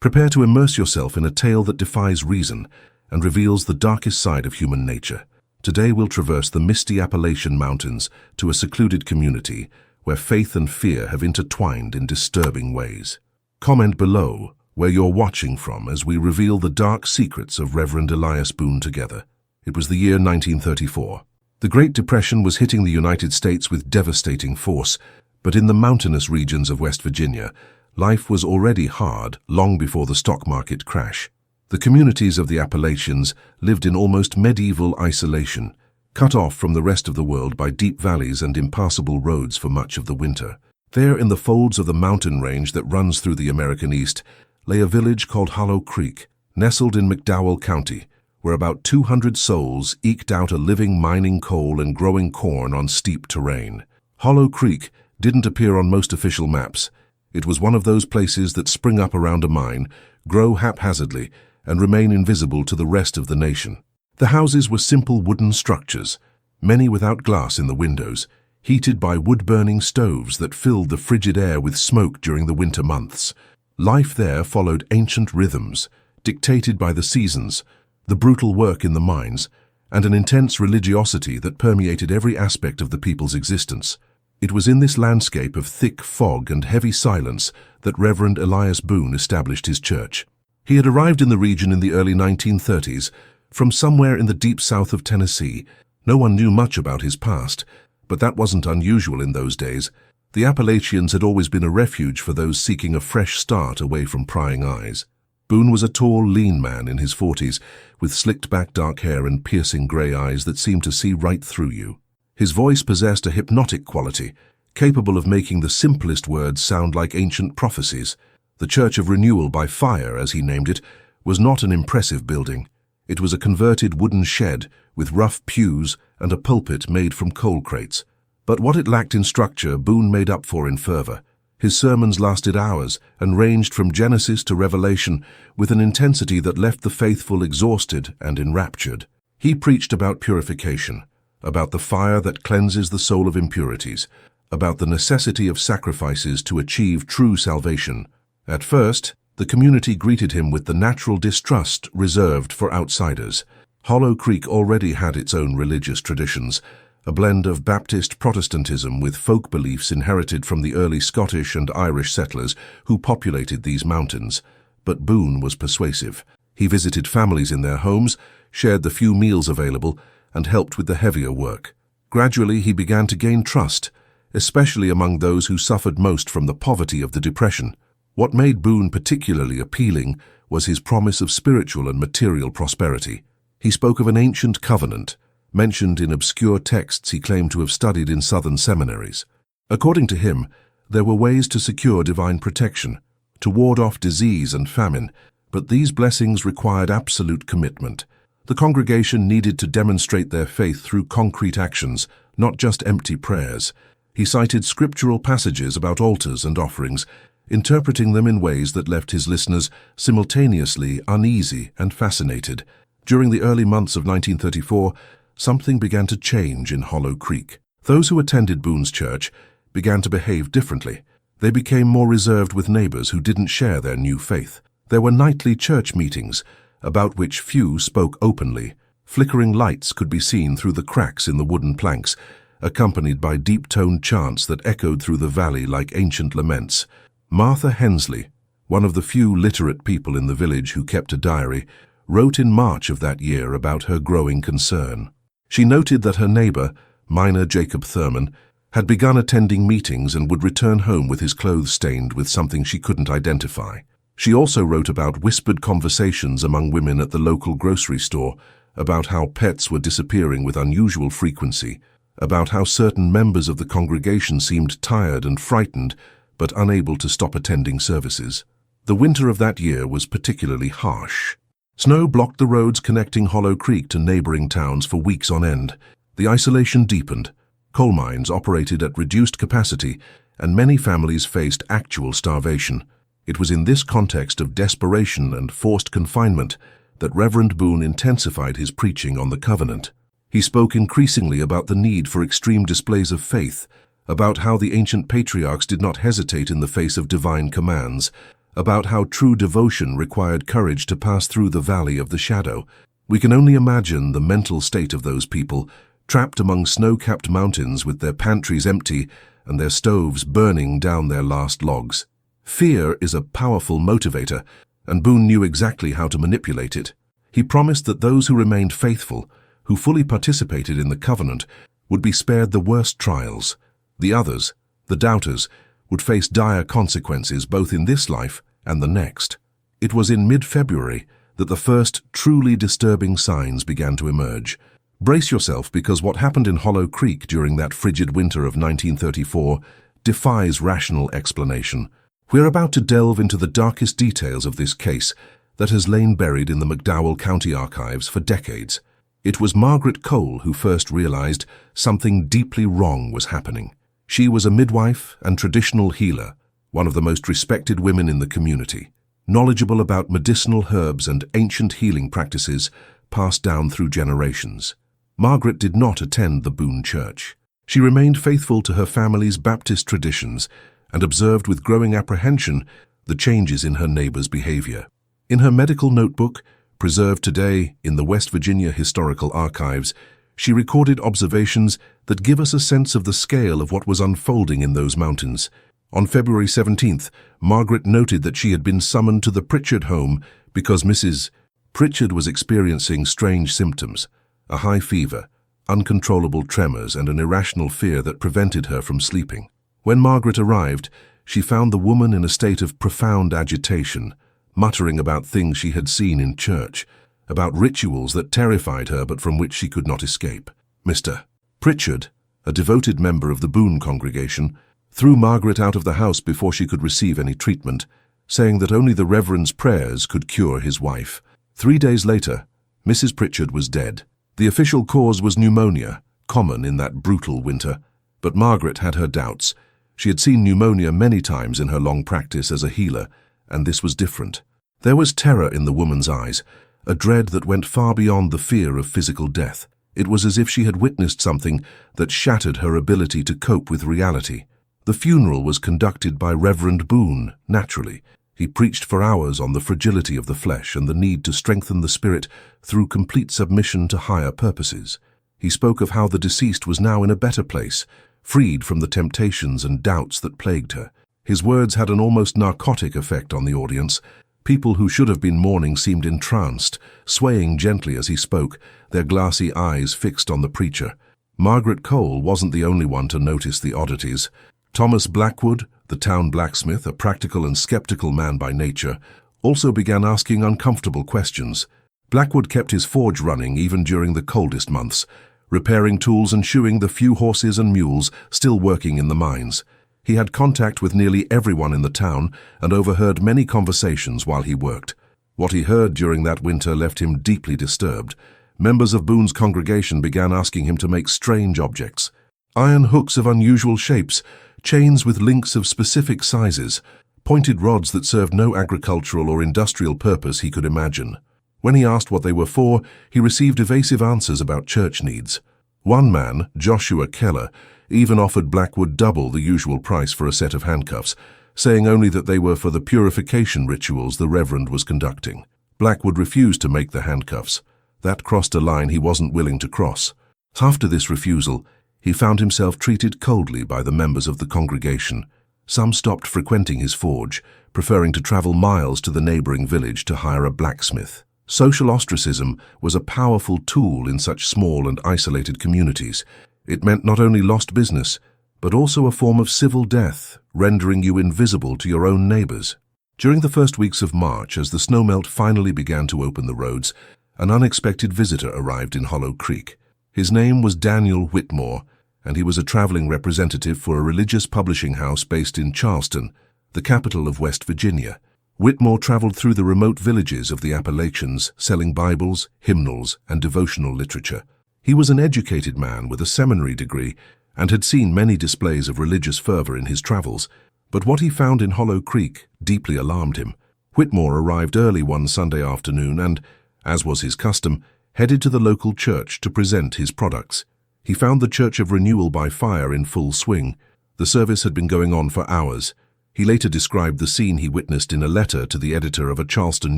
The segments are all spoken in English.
Prepare to immerse yourself in a tale that defies reason and reveals the darkest side of human nature. Today we'll traverse the misty Appalachian Mountains to a secluded community where faith and fear have intertwined in disturbing ways. Comment below where you're watching from as we reveal the dark secrets of Reverend Boone together. It was the year 1934. The Great Depression was hitting the United States with devastating force, but in the mountainous regions of West Virginia, life was already hard long before the stock market crash. The communities of the Appalachians lived in almost medieval isolation, cut off from the rest of the world by deep valleys and impassable roads for much of the winter. There, in the folds of the mountain range that runs through the American East, lay a village called Hollow Creek, nestled in McDowell County, where about 200 souls eked out a living mining coal and growing corn on steep terrain. Hollow Creek didn't appear on most official maps. It was one of those places that spring up around a mine, grow haphazardly, and remain invisible to the rest of the nation. The houses were simple wooden structures, many without glass in the windows, heated by wood-burning stoves that filled the frigid air with smoke during the winter months. Life there followed ancient rhythms, dictated by the seasons, the brutal work in the mines, and an intense religiosity that permeated every aspect of the people's existence. It was in this landscape of thick fog and heavy silence that Reverend Boone established his church. He had arrived in the region in the early 1930s, from somewhere in the deep south of Tennessee. No one knew much about his past, but that wasn't unusual in those days. The Appalachians had always been a refuge for those seeking a fresh start away from prying eyes. Boone was a tall, lean man in his 40s, with slicked-back dark hair and piercing grey eyes that seemed to see right through you. His voice possessed a hypnotic quality, capable of making the simplest words sound like ancient prophecies. The Church of Renewal by Fire, as he named it, was not an impressive building. It was a converted wooden shed with rough pews and a pulpit made from coal crates. But what it lacked in structure, Boone made up for in fervor. His sermons lasted hours and ranged from Genesis to Revelation with an intensity that left the faithful exhausted and enraptured. He preached about purification, about the fire that cleanses the soul of impurities, about the necessity of sacrifices to achieve true salvation. At first, the community greeted him with the natural distrust reserved for outsiders. Hollow Creek already had its own religious traditions, a blend of Baptist Protestantism with folk beliefs inherited from the early Scottish and Irish settlers who populated these mountains. But Boone was persuasive. He visited families in their homes, shared the few meals available, and helped with the heavier work. Gradually, he began to gain trust, especially among those who suffered most from the poverty of the Depression. What made Boone particularly appealing was his promise of spiritual and material prosperity. He spoke of an ancient covenant, mentioned in obscure texts he claimed to have studied in southern seminaries. According to him, there were ways to secure divine protection, to ward off disease and famine, but these blessings required absolute commitment. The congregation needed to demonstrate their faith through concrete actions, not just empty prayers. He cited scriptural passages about altars and offerings, interpreting them in ways that left his listeners simultaneously uneasy and fascinated. During the early months of 1934, something began to change in Hollow Creek. Those who attended Boone's church began to behave differently. They became more reserved with neighbors who didn't share their new faith. There were nightly church meetings, about which few spoke openly. Flickering lights could be seen through the cracks in the wooden planks, accompanied by deep-toned chants that echoed through the valley like ancient laments. Martha Hensley, one of the few literate people in the village who kept a diary, wrote in March of that year about her growing concern. She noted that her neighbor, miner Jacob Thurman, had begun attending meetings and would return home with his clothes stained with something she couldn't identify. She also wrote about whispered conversations among women at the local grocery store, about how pets were disappearing with unusual frequency, about how certain members of the congregation seemed tired and frightened, but unable to stop attending services. The winter of that year was particularly harsh. Snow blocked the roads connecting Hollow Creek to neighboring towns for weeks on end. The isolation deepened. Coal mines operated at reduced capacity, and many families faced actual starvation. It was in this context of desperation and forced confinement that Reverend Boone intensified his preaching on the covenant. He spoke increasingly about the need for extreme displays of faith, about how the ancient patriarchs did not hesitate in the face of divine commands, about how true devotion required courage to pass through the valley of the shadow. We can only imagine the mental state of those people, trapped among snow-capped mountains with their pantries empty and their stoves burning down their last logs. Fear is a powerful motivator, and Boone knew exactly how to manipulate it. He promised that those who remained faithful, who fully participated in the covenant, would be spared the worst trials. The others, the doubters, would face dire consequences both in this life and the next. It was in mid-February that the first truly disturbing signs began to emerge. Brace yourself, because what happened in Hollow Creek during that frigid winter of 1934 defies rational explanation. We're about to delve into the darkest details of this case that has lain buried in the McDowell County archives for decades. It was Margaret Cole who first realized something deeply wrong was happening. She was a midwife and traditional healer, one of the most respected women in the community, knowledgeable about medicinal herbs and ancient healing practices passed down through generations. Margaret did not attend the Boone Church. She remained faithful to her family's Baptist traditions and observed with growing apprehension the changes in her neighbors' behavior. In her medical notebook, preserved today in the West Virginia Historical Archives, she recorded observations that give us a sense of the scale of what was unfolding in those mountains. On February 17th, Margaret noted that she had been summoned to the Pritchard home because Mrs. Pritchard was experiencing strange symptoms, a high fever, uncontrollable tremors, and an irrational fear that prevented her from sleeping. When Margaret arrived, she found the woman in a state of profound agitation, muttering about things she had seen in church, about rituals that terrified her but from which she could not escape. Mr. Pritchard, a devoted member of the Boone congregation, threw Margaret out of the house before she could receive any treatment, saying that only the Reverend's prayers could cure his wife. 3 days later, Mrs. Pritchard was dead. The official cause was pneumonia, common in that brutal winter, but Margaret had her doubts. She had seen pneumonia many times in her long practice as a healer, and this was different. There was terror in the woman's eyes, a dread that went far beyond the fear of physical death. It was as if she had witnessed something that shattered her ability to cope with reality. The funeral was conducted by Reverend Boone, naturally. He preached for hours on the fragility of the flesh and the need to strengthen the spirit through complete submission to higher purposes. He spoke of how the deceased was now in a better place, freed from the temptations and doubts that plagued her. His words had an almost narcotic effect on the audience. People who should have been mourning seemed entranced, swaying gently as he spoke, their glassy eyes fixed on the preacher. Margaret Cole wasn't the only one to notice the oddities. Thomas Blackwood, the town blacksmith, a practical and skeptical man by nature, also began asking uncomfortable questions. Blackwood kept his forge running even during the coldest months, repairing tools and shoeing the few horses and mules still working in the mines. He had contact with nearly everyone in the town and overheard many conversations while he worked. What he heard during that winter left him deeply disturbed. Members of Boone's congregation began asking him to make strange objects. Iron hooks of unusual shapes, chains with links of specific sizes, pointed rods that served no agricultural or industrial purpose he could imagine. When he asked what they were for, he received evasive answers about church needs. One man, Joshua Keller, even offered Blackwood double the usual price for a set of handcuffs, saying only that they were for the purification rituals the Reverend was conducting. Blackwood refused to make the handcuffs. That crossed a line he wasn't willing to cross. After this refusal, he found himself treated coldly by the members of the congregation. Some stopped frequenting his forge, preferring to travel miles to the neighboring village to hire a blacksmith. Social ostracism was a powerful tool in such small and isolated communities. It meant not only lost business, but also a form of civil death, rendering you invisible to your own neighbors. During the first weeks of March, as the snowmelt finally began to open the roads, an unexpected visitor arrived in Hollow Creek. His name was Daniel Whitmore, and he was a traveling representative for a religious publishing house based in Charleston, the capital of West Virginia. Whitmore traveled through the remote villages of the Appalachians, selling Bibles, hymnals, and devotional literature. He was an educated man with a seminary degree and had seen many displays of religious fervor in his travels, but what he found in Hollow Creek deeply alarmed him. Whitmore arrived early one Sunday afternoon and, as was his custom, headed to the local church to present his products. He found the Church of Renewal by Fire in full swing. The service had been going on for hours. He later described the scene he witnessed in a letter to the editor of a Charleston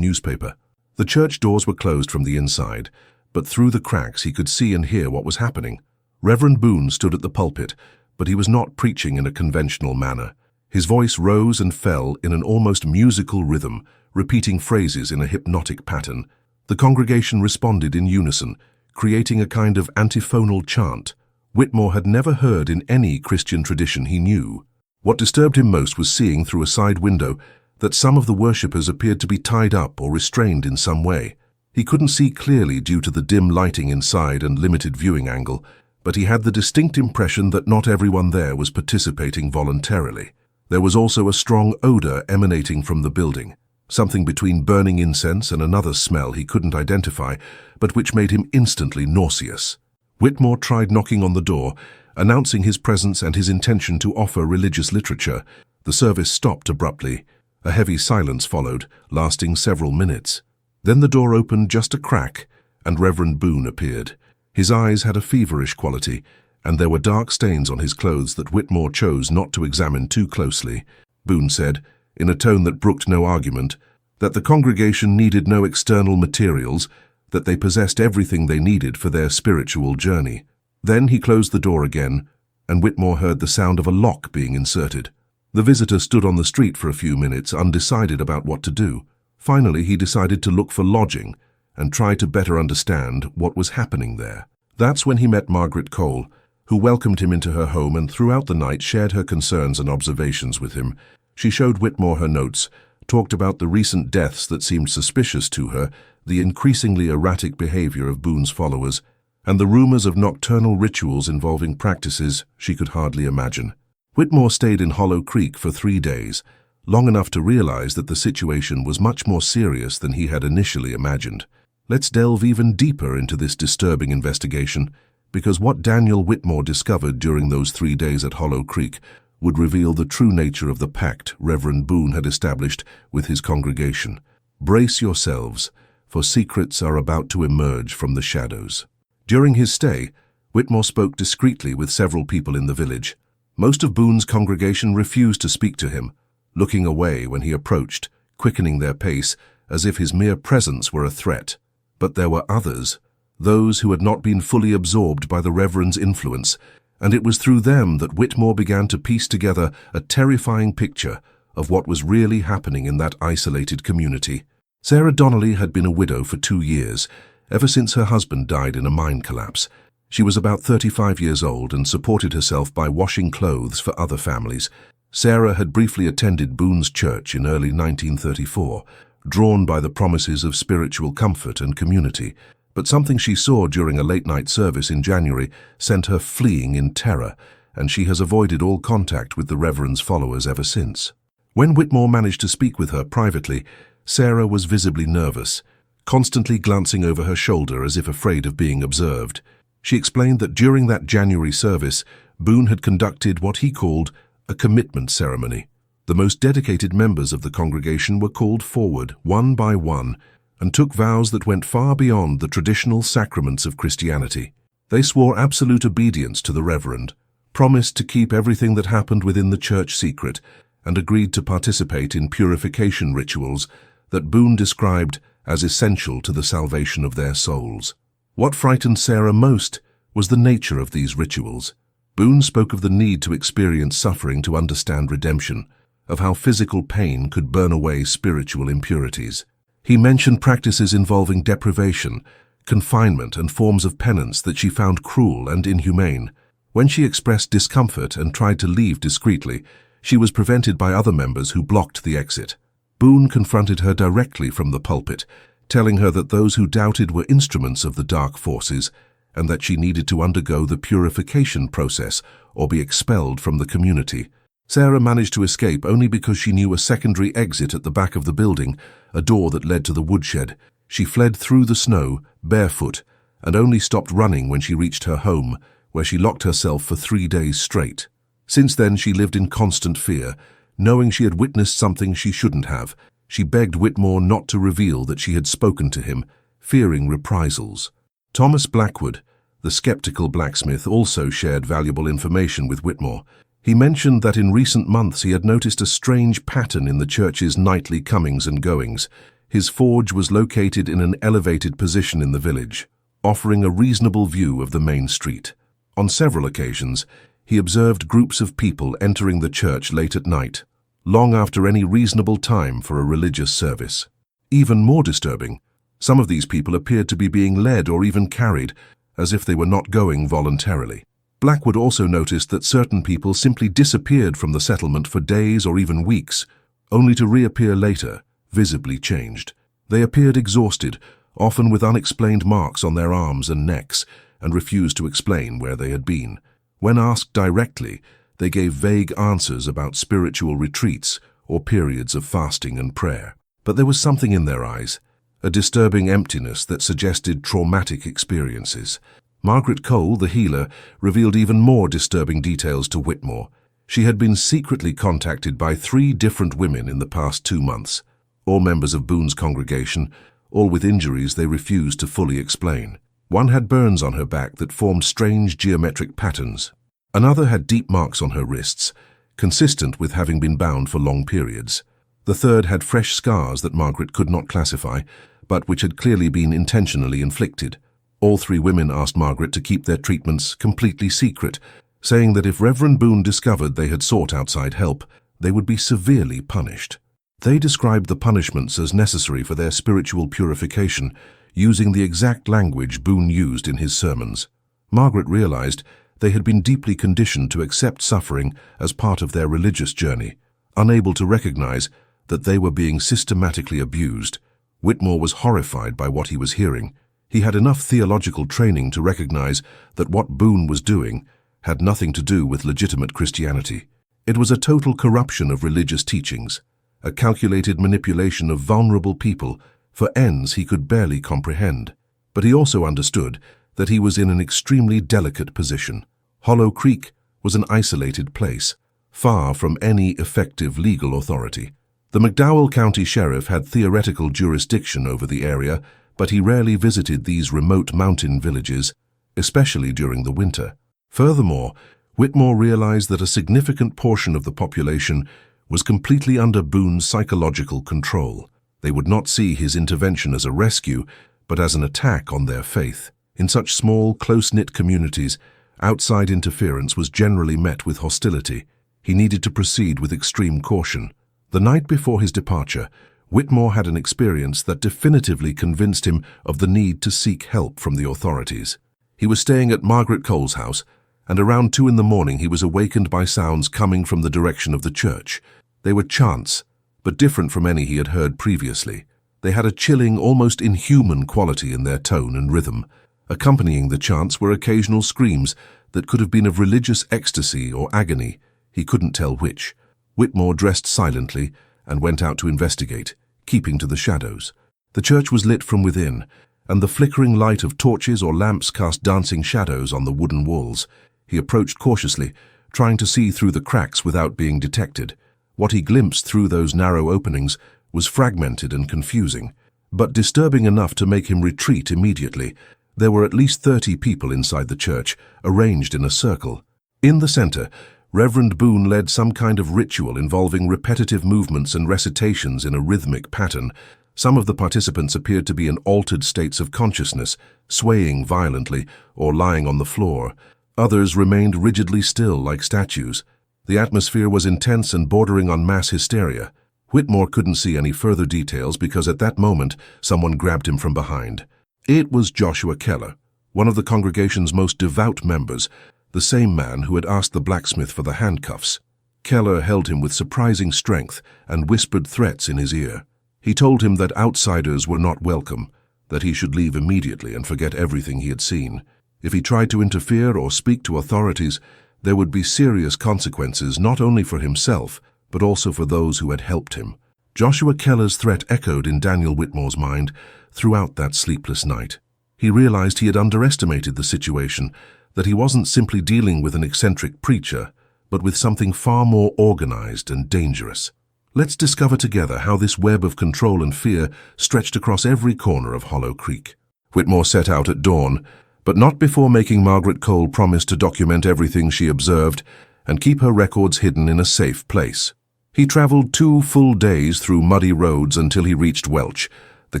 newspaper. The church doors were closed from the inside, but through the cracks he could see and hear what was happening. Reverend Boone stood at the pulpit, but he was not preaching in a conventional manner. His voice rose and fell in an almost musical rhythm, repeating phrases in a hypnotic pattern. The congregation responded in unison, creating a kind of antiphonal chant Whitmore had never heard in any Christian tradition he knew. What disturbed him most was seeing through a side window that some of the worshippers appeared to be tied up or restrained in some way. He couldn't see clearly due to the dim lighting inside and limited viewing angle, but he had the distinct impression that not everyone there was participating voluntarily. There was also a strong odor emanating from the building, something between burning incense and another smell he couldn't identify, but which made him instantly nauseous. Whitmore tried knocking on the door, announcing his presence and his intention to offer religious literature. The service stopped abruptly. A heavy silence followed, lasting several minutes. Then the door opened just a crack, and Reverend Boone appeared. His eyes had a feverish quality, and there were dark stains on his clothes that Whitmore chose not to examine too closely. Boone said, in a tone that brooked no argument, that the congregation needed no external materials, that they possessed everything they needed for their spiritual journey. Then he closed the door again, and Whitmore heard the sound of a lock being inserted. The visitor stood on the street for a few minutes, undecided about what to do. Finally, he decided to look for lodging and try to better understand what was happening there. That's when he met Margaret Cole, who welcomed him into her home and throughout the night shared her concerns and observations with him. She showed Whitmore her notes, talked about the recent deaths that seemed suspicious to her, the increasingly erratic behavior of Boone's followers, and the rumors of nocturnal rituals involving practices she could hardly imagine. Whitmore stayed in Hollow Creek for 3 days, long enough to realize that the situation was much more serious than he had initially imagined. Let's delve even deeper into this disturbing investigation, because what Daniel Whitmore discovered during those 3 days at Hollow Creek would reveal the true nature of the pact Reverend Boone had established with his congregation. Brace yourselves, for secrets are about to emerge from the shadows. During his stay, Whitmore spoke discreetly with several people in the village. Most of Boone's congregation refused to speak to him, looking away when he approached, quickening their pace as if his mere presence were a threat. But there were others, those who had not been fully absorbed by the Reverend's influence, and it was through them that Whitmore began to piece together a terrifying picture of what was really happening in that isolated community. Sarah Donnelly had been a widow for 2 years, ever since her husband died in a mine collapse. She was about 35 years old and supported herself by washing clothes for other families. Sarah had briefly attended Boone's church in early 1934, drawn by the promises of spiritual comfort and community, but something she saw during a late-night service in January sent her fleeing in terror, and she has avoided all contact with the Reverend's followers ever since. When Whitmore managed to speak with her privately, Sarah was visibly nervous, constantly glancing over her shoulder as if afraid of being observed. She explained that during that January service, Boone had conducted what he called a commitment ceremony. The most dedicated members of the congregation were called forward, one by one, and took vows that went far beyond the traditional sacraments of Christianity. They swore absolute obedience to the Reverend, promised to keep everything that happened within the church secret, and agreed to participate in purification rituals that Boone described as essential to the salvation of their souls. What frightened Sarah most was the nature of these rituals. Boone spoke of the need to experience suffering to understand redemption, of how physical pain could burn away spiritual impurities. He mentioned practices involving deprivation, confinement, and forms of penance that she found cruel and inhumane. When she expressed discomfort and tried to leave discreetly, she was prevented by other members who blocked the exit. Boone confronted her directly from the pulpit, telling her that those who doubted were instruments of the dark forces and that she needed to undergo the purification process or be expelled from the community. Sarah managed to escape only because she knew a secondary exit at the back of the building, a door that led to the woodshed. She fled through the snow, barefoot, and only stopped running when she reached her home, where she locked herself for 3 days straight. Since then, she lived in constant fear, knowing she had witnessed something she shouldn't have. She begged Whitmore not to reveal that she had spoken to him, fearing reprisals. Thomas Blackwood, the skeptical blacksmith, also shared valuable information with Whitmore. He mentioned that in recent months he had noticed a strange pattern in the church's nightly comings and goings. His forge was located in an elevated position in the village, offering a reasonable view of the main street. On several occasions, he observed groups of people entering the church late at night, long after any reasonable time for a religious service. Even more disturbing, some of these people appeared to be being led or even carried, as if they were not going voluntarily. Blackwood also noticed that certain people simply disappeared from the settlement for days or even weeks, only to reappear later, visibly changed. They appeared exhausted, often with unexplained marks on their arms and necks, and refused to explain where they had been. When asked directly, they gave vague answers about spiritual retreats or periods of fasting and prayer. But there was something in their eyes, a disturbing emptiness that suggested traumatic experiences. Margaret Cole, the healer, revealed even more disturbing details to Whitmore. She had been secretly contacted by 3 different women in the past 2 months, all members of Boone's congregation, all with injuries they refused to fully explain. One had burns on her back that formed strange geometric patterns. Another had deep marks on her wrists, consistent with having been bound for long periods. The third had fresh scars that Margaret could not classify, but which had clearly been intentionally inflicted. All 3 women asked Margaret to keep their treatments completely secret, saying that if Reverend Boone discovered they had sought outside help, they would be severely punished. They described the punishments as necessary for their spiritual purification, using the exact language Boone used in his sermons. Margaret realized they had been deeply conditioned to accept suffering as part of their religious journey, unable to recognize that they were being systematically abused. Whitmore was horrified by what he was hearing. He had enough theological training to recognize that what Boone was doing had nothing to do with legitimate Christianity. It was a total corruption of religious teachings, a calculated manipulation of vulnerable people for ends he could barely comprehend. But he also understood that he was in an extremely delicate position. Hollow Creek was an isolated place, far from any effective legal authority. The McDowell County Sheriff had theoretical jurisdiction over the area, but he rarely visited these remote mountain villages, especially during the winter. Furthermore, Whitmore realized that a significant portion of the population was completely under Boone's psychological control. They would not see his intervention as a rescue, but as an attack on their faith. In such small, close-knit communities, outside interference was generally met with hostility. He needed to proceed with extreme caution. The night before his departure, Whitmore had an experience that definitively convinced him of the need to seek help from the authorities. He was staying at Margaret Cole's house, and around 2 in the morning he was awakened by sounds coming from the direction of the church. They were chants, but different from any he had heard previously. They had a chilling, almost inhuman quality in their tone and rhythm. Accompanying the chants were occasional screams that could have been of religious ecstasy or agony. He couldn't tell which. Whitmore dressed silently and went out to investigate, keeping to the shadows. The church was lit from within, and the flickering light of torches or lamps cast dancing shadows on the wooden walls. He approached cautiously, trying to see through the cracks without being detected. What he glimpsed through those narrow openings was fragmented and confusing, but disturbing enough to make him retreat immediately. There were at least 30 people inside the church, arranged in a circle. In the center, Reverend Boone led some kind of ritual involving repetitive movements and recitations in a rhythmic pattern. Some of the participants appeared to be in altered states of consciousness, swaying violently or lying on the floor. Others remained rigidly still like statues. The atmosphere was intense and bordering on mass hysteria. Whitmore couldn't see any further details because at that moment someone grabbed him from behind. It was Joshua Keller, one of the congregation's most devout members, the same man who had asked the blacksmith for the handcuffs. Keller held him with surprising strength and whispered threats in his ear. He told him that outsiders were not welcome, that he should leave immediately and forget everything he had seen. If he tried to interfere or speak to authorities, there would be serious consequences not only for himself, but also for those who had helped him. Joshua Keller's threat echoed in Daniel Whitmore's mind throughout that sleepless night. He realized he had underestimated the situation, that he wasn't simply dealing with an eccentric preacher, but with something far more organized and dangerous. Let's discover together how this web of control and fear stretched across every corner of Hollow Creek. Whitmore set out at dawn, but not before making Margaret Cole promise to document everything she observed and keep her records hidden in a safe place. He traveled 2 full days through muddy roads until he reached Welch, the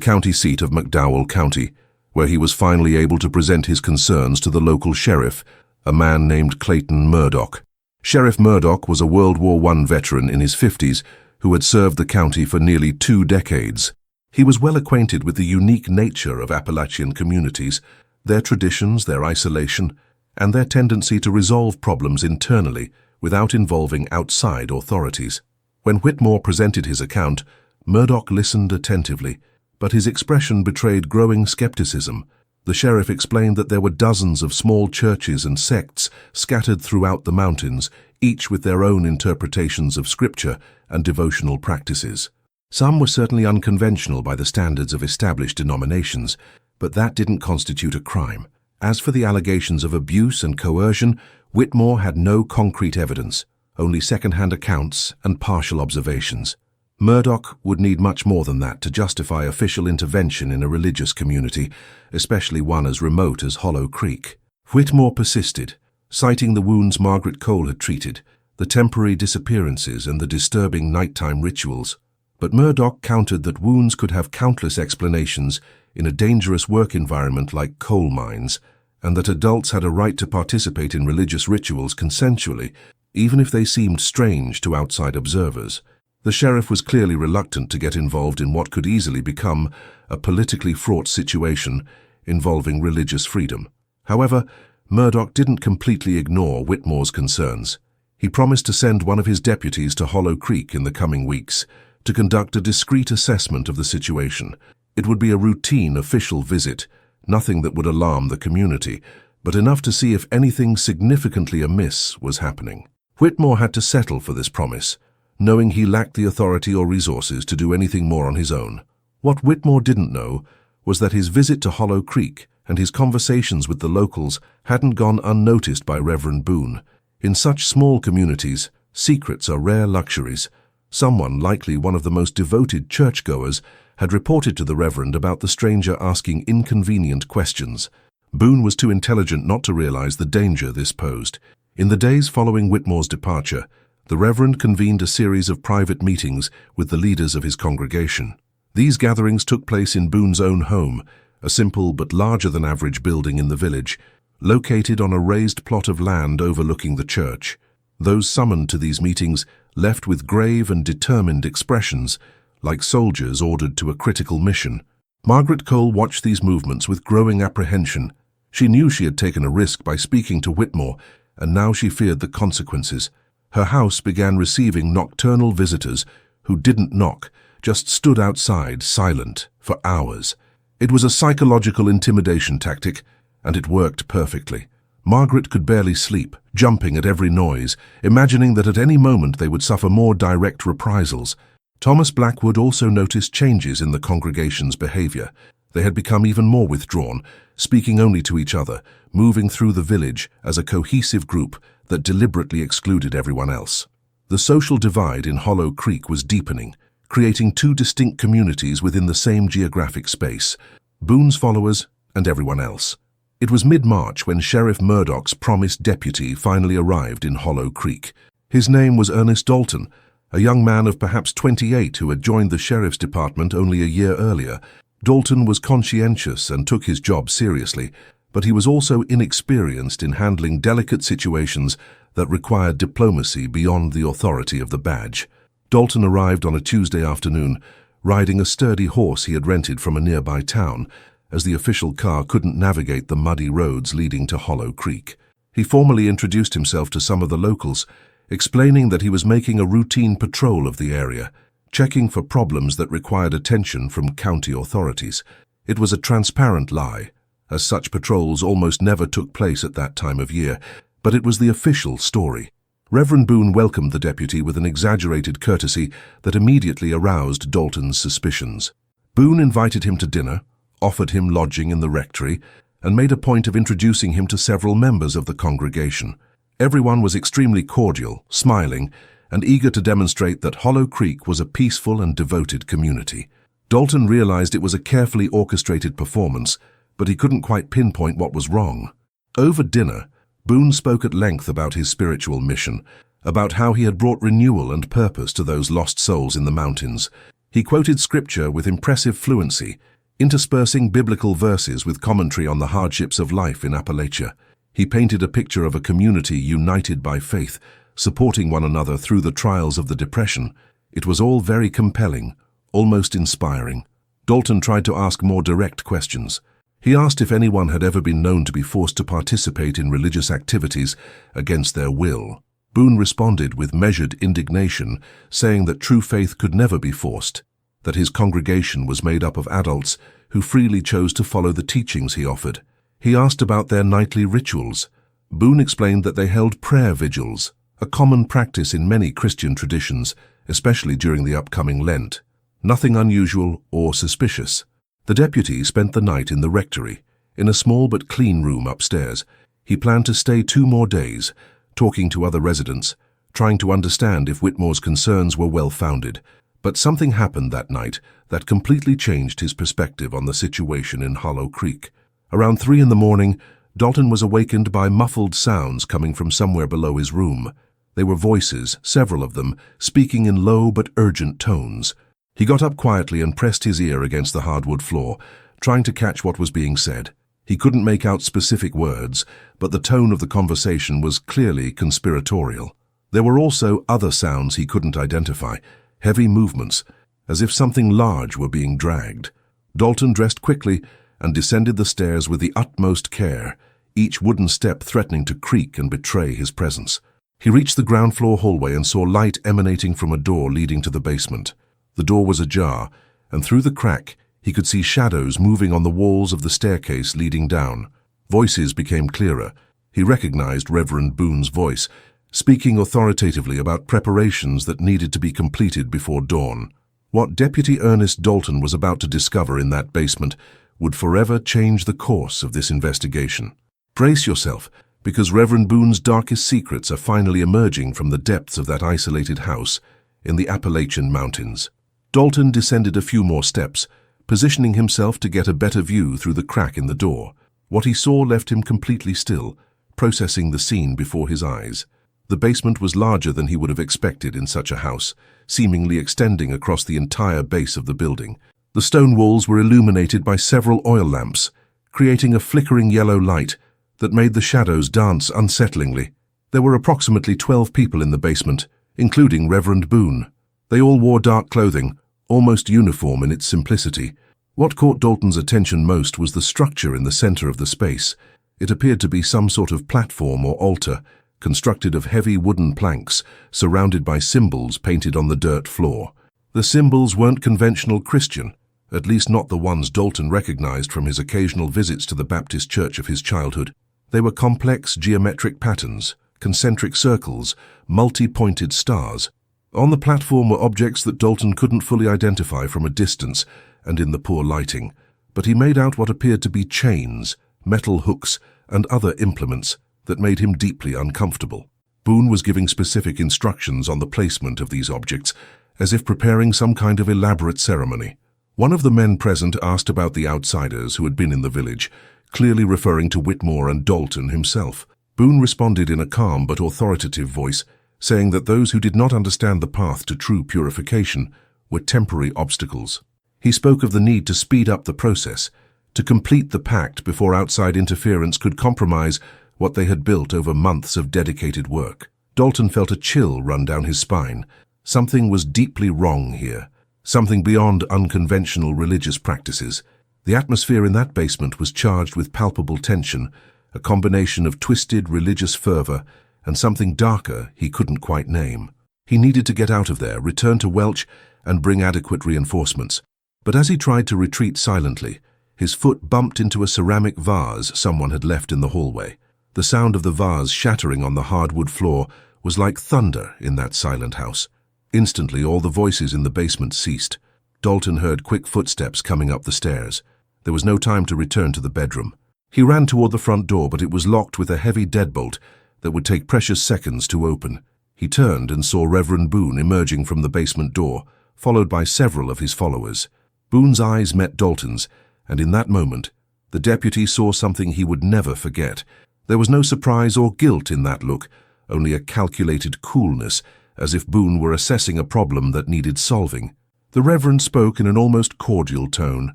county seat of McDowell County, where he was finally able to present his concerns to the local sheriff, a man named Clayton Murdoch. Sheriff Murdoch was a World War I veteran in his 50s who had served the county for nearly 2 decades. He was well acquainted with the unique nature of Appalachian communities, their traditions, their isolation, and their tendency to resolve problems internally without involving outside authorities. When Whitmore presented his account, Murdoch listened attentively, but his expression betrayed growing skepticism. The sheriff explained that there were dozens of small churches and sects scattered throughout the mountains, each with their own interpretations of scripture and devotional practices. Some were certainly unconventional by the standards of established denominations, but that didn't constitute a crime. As for the allegations of abuse and coercion, Whitmore had no concrete evidence, only second-hand accounts and partial observations. Murdoch would need much more than that to justify official intervention in a religious community, especially one as remote as Hollow Creek. Whitmore persisted, citing the wounds Margaret Cole had treated, the temporary disappearances and the disturbing nighttime rituals. But Murdoch countered that wounds could have countless explanations in a dangerous work environment like coal mines, and that adults had a right to participate in religious rituals consensually, even if they seemed strange to outside observers. The sheriff was clearly reluctant to get involved in what could easily become a politically fraught situation involving religious freedom. However, Murdoch didn't completely ignore Whitmore's concerns. He promised to send one of his deputies to Hollow Creek in the coming weeks to conduct a discreet assessment of the situation. It would be a routine official visit, nothing that would alarm the community, but enough to see if anything significantly amiss was happening. Whitmore had to settle for this promise, knowing he lacked the authority or resources to do anything more on his own. What Whitmore didn't know was that his visit to Hollow Creek and his conversations with the locals hadn't gone unnoticed by Reverend Boone. In such small communities, secrets are rare luxuries. Someone, likely one of the most devoted churchgoers, had reported to the Reverend about the stranger asking inconvenient questions. Boone was too intelligent not to realize the danger this posed. In the days following Whitmore's departure, the Reverend convened a series of private meetings with the leaders of his congregation. These gatherings took place in Boone's own home, a simple but larger-than-average building in the village, located on a raised plot of land overlooking the church. Those summoned to these meetings left with grave and determined expressions, like soldiers ordered to a critical mission. Margaret Cole watched these movements with growing apprehension. She knew she had taken a risk by speaking to Whitmore, and now she feared the consequences. Her house began receiving nocturnal visitors who didn't knock, just stood outside, silent, for hours. It was a psychological intimidation tactic, and it worked perfectly. Margaret could barely sleep, jumping at every noise, imagining that at any moment they would suffer more direct reprisals. Thomas Blackwood also noticed changes in the congregation's behavior. They had become even more withdrawn, speaking only to each other, moving through the village as a cohesive group that deliberately excluded everyone else. The social divide in Hollow Creek was deepening, creating 2 distinct communities within the same geographic space, Boone's followers and everyone else. It was mid-March when Sheriff Murdoch's promised deputy finally arrived in Hollow Creek. His name was Ernest Dalton, a young man of perhaps 28 who had joined the sheriff's department only a year earlier. Dalton was conscientious and took his job seriously, but he was also inexperienced in handling delicate situations that required diplomacy beyond the authority of the badge. Dalton arrived on a Tuesday afternoon, riding a sturdy horse he had rented from a nearby town, as the official car couldn't navigate the muddy roads leading to Hollow Creek. He formally introduced himself to some of the locals, explaining that he was making a routine patrol of the area, checking for problems that required attention from county authorities. It was a transparent lie, as such patrols almost never took place at that time of year, but it was the official story. Reverend Boone welcomed the deputy with an exaggerated courtesy that immediately aroused Dalton's suspicions. Boone invited him to dinner, offered him lodging in the rectory, and made a point of introducing him to several members of the congregation. Everyone was extremely cordial, smiling, and eager to demonstrate that Hollow Creek was a peaceful and devoted community. Dalton realized it was a carefully orchestrated performance, but he couldn't quite pinpoint what was wrong. Over dinner, Boone spoke at length about his spiritual mission, about how he had brought renewal and purpose to those lost souls in the mountains. He quoted scripture with impressive fluency, interspersing biblical verses with commentary on the hardships of life in Appalachia. He painted a picture of a community united by faith, supporting one another through the trials of the Depression. It was all very compelling, almost inspiring. Dalton tried to ask more direct questions. He asked if anyone had ever been known to be forced to participate in religious activities against their will. Boone responded with measured indignation, saying that true faith could never be forced, that his congregation was made up of adults who freely chose to follow the teachings he offered. He asked about their nightly rituals. Boone explained that they held prayer vigils, a common practice in many Christian traditions, especially during the upcoming Lent. Nothing unusual or suspicious. The deputy spent the night in the rectory, in a small but clean room upstairs. He planned to stay 2 more days, talking to other residents, trying to understand if Whitmore's concerns were well-founded. But something happened that night that completely changed his perspective on the situation in Hollow Creek. Around 3 in the morning, Dalton was awakened by muffled sounds coming from somewhere below his room. They were voices, several of them, speaking in low but urgent tones. He got up quietly and pressed his ear against the hardwood floor, trying to catch what was being said. He couldn't make out specific words, but the tone of the conversation was clearly conspiratorial. There were also other sounds he couldn't identify, heavy movements, as if something large were being dragged. Dalton dressed quickly and descended the stairs with the utmost care, each wooden step threatening to creak and betray his presence. He reached the ground floor hallway and saw light emanating from a door leading to the basement. The door was ajar, and through the crack he could see shadows moving on the walls of the staircase leading down. Voices became clearer. He recognized Reverend Boone's voice, speaking authoritatively about preparations that needed to be completed before dawn. What Deputy Ernest Dalton was about to discover in that basement would forever change the course of this investigation. Brace yourself, because Reverend Boone's darkest secrets are finally emerging from the depths of that isolated house in the Appalachian Mountains. Dalton descended a few more steps, positioning himself to get a better view through the crack in the door. What he saw left him completely still, processing the scene before his eyes. The basement was larger than he would have expected in such a house, seemingly extending across the entire base of the building. The stone walls were illuminated by several oil lamps, creating a flickering yellow light that made the shadows dance unsettlingly. There were approximately 12 people in the basement, including Reverend Boone. They all wore dark clothing, almost uniform in its simplicity. What caught Dalton's attention most was the structure in the center of the space. It appeared to be some sort of platform or altar, constructed of heavy wooden planks, surrounded by symbols painted on the dirt floor. The symbols weren't conventional Christian, at least not the ones Dalton recognized from his occasional visits to the Baptist church of his childhood. They were complex geometric patterns, concentric circles, multi-pointed stars. On the platform were objects that Dalton couldn't fully identify from a distance and in the poor lighting, but he made out what appeared to be chains, metal hooks, and other implements that made him deeply uncomfortable. Boone was giving specific instructions on the placement of these objects, as if preparing some kind of elaborate ceremony. One of the men present asked about the outsiders who had been in the village, clearly referring to Whitmore and Dalton himself. Boone responded in a calm but authoritative voice, saying that those who did not understand the path to true purification were temporary obstacles. He spoke of the need to speed up the process, to complete the pact before outside interference could compromise what they had built over months of dedicated work. Dalton felt a chill run down his spine. Something was deeply wrong here, something beyond unconventional religious practices. The atmosphere in that basement was charged with palpable tension, a combination of twisted religious fervor and something darker he couldn't quite name. He needed to get out of there, return to Welch, and bring adequate reinforcements. But as he tried to retreat silently, his foot bumped into a ceramic vase someone had left in the hallway. The sound of the vase shattering on the hardwood floor was like thunder in that silent house. Instantly, all the voices in the basement ceased. Dalton heard quick footsteps coming up the stairs. There was no time to return to the bedroom. He ran toward the front door, but it was locked with a heavy deadbolt that would take precious seconds to open. He turned and saw Reverend Boone emerging from the basement door, followed by several of his followers. Boone's eyes met Dalton's, and in that moment, the deputy saw something he would never forget. There was no surprise or guilt in that look, only a calculated coolness, as if Boone were assessing a problem that needed solving. The Reverend spoke in an almost cordial tone,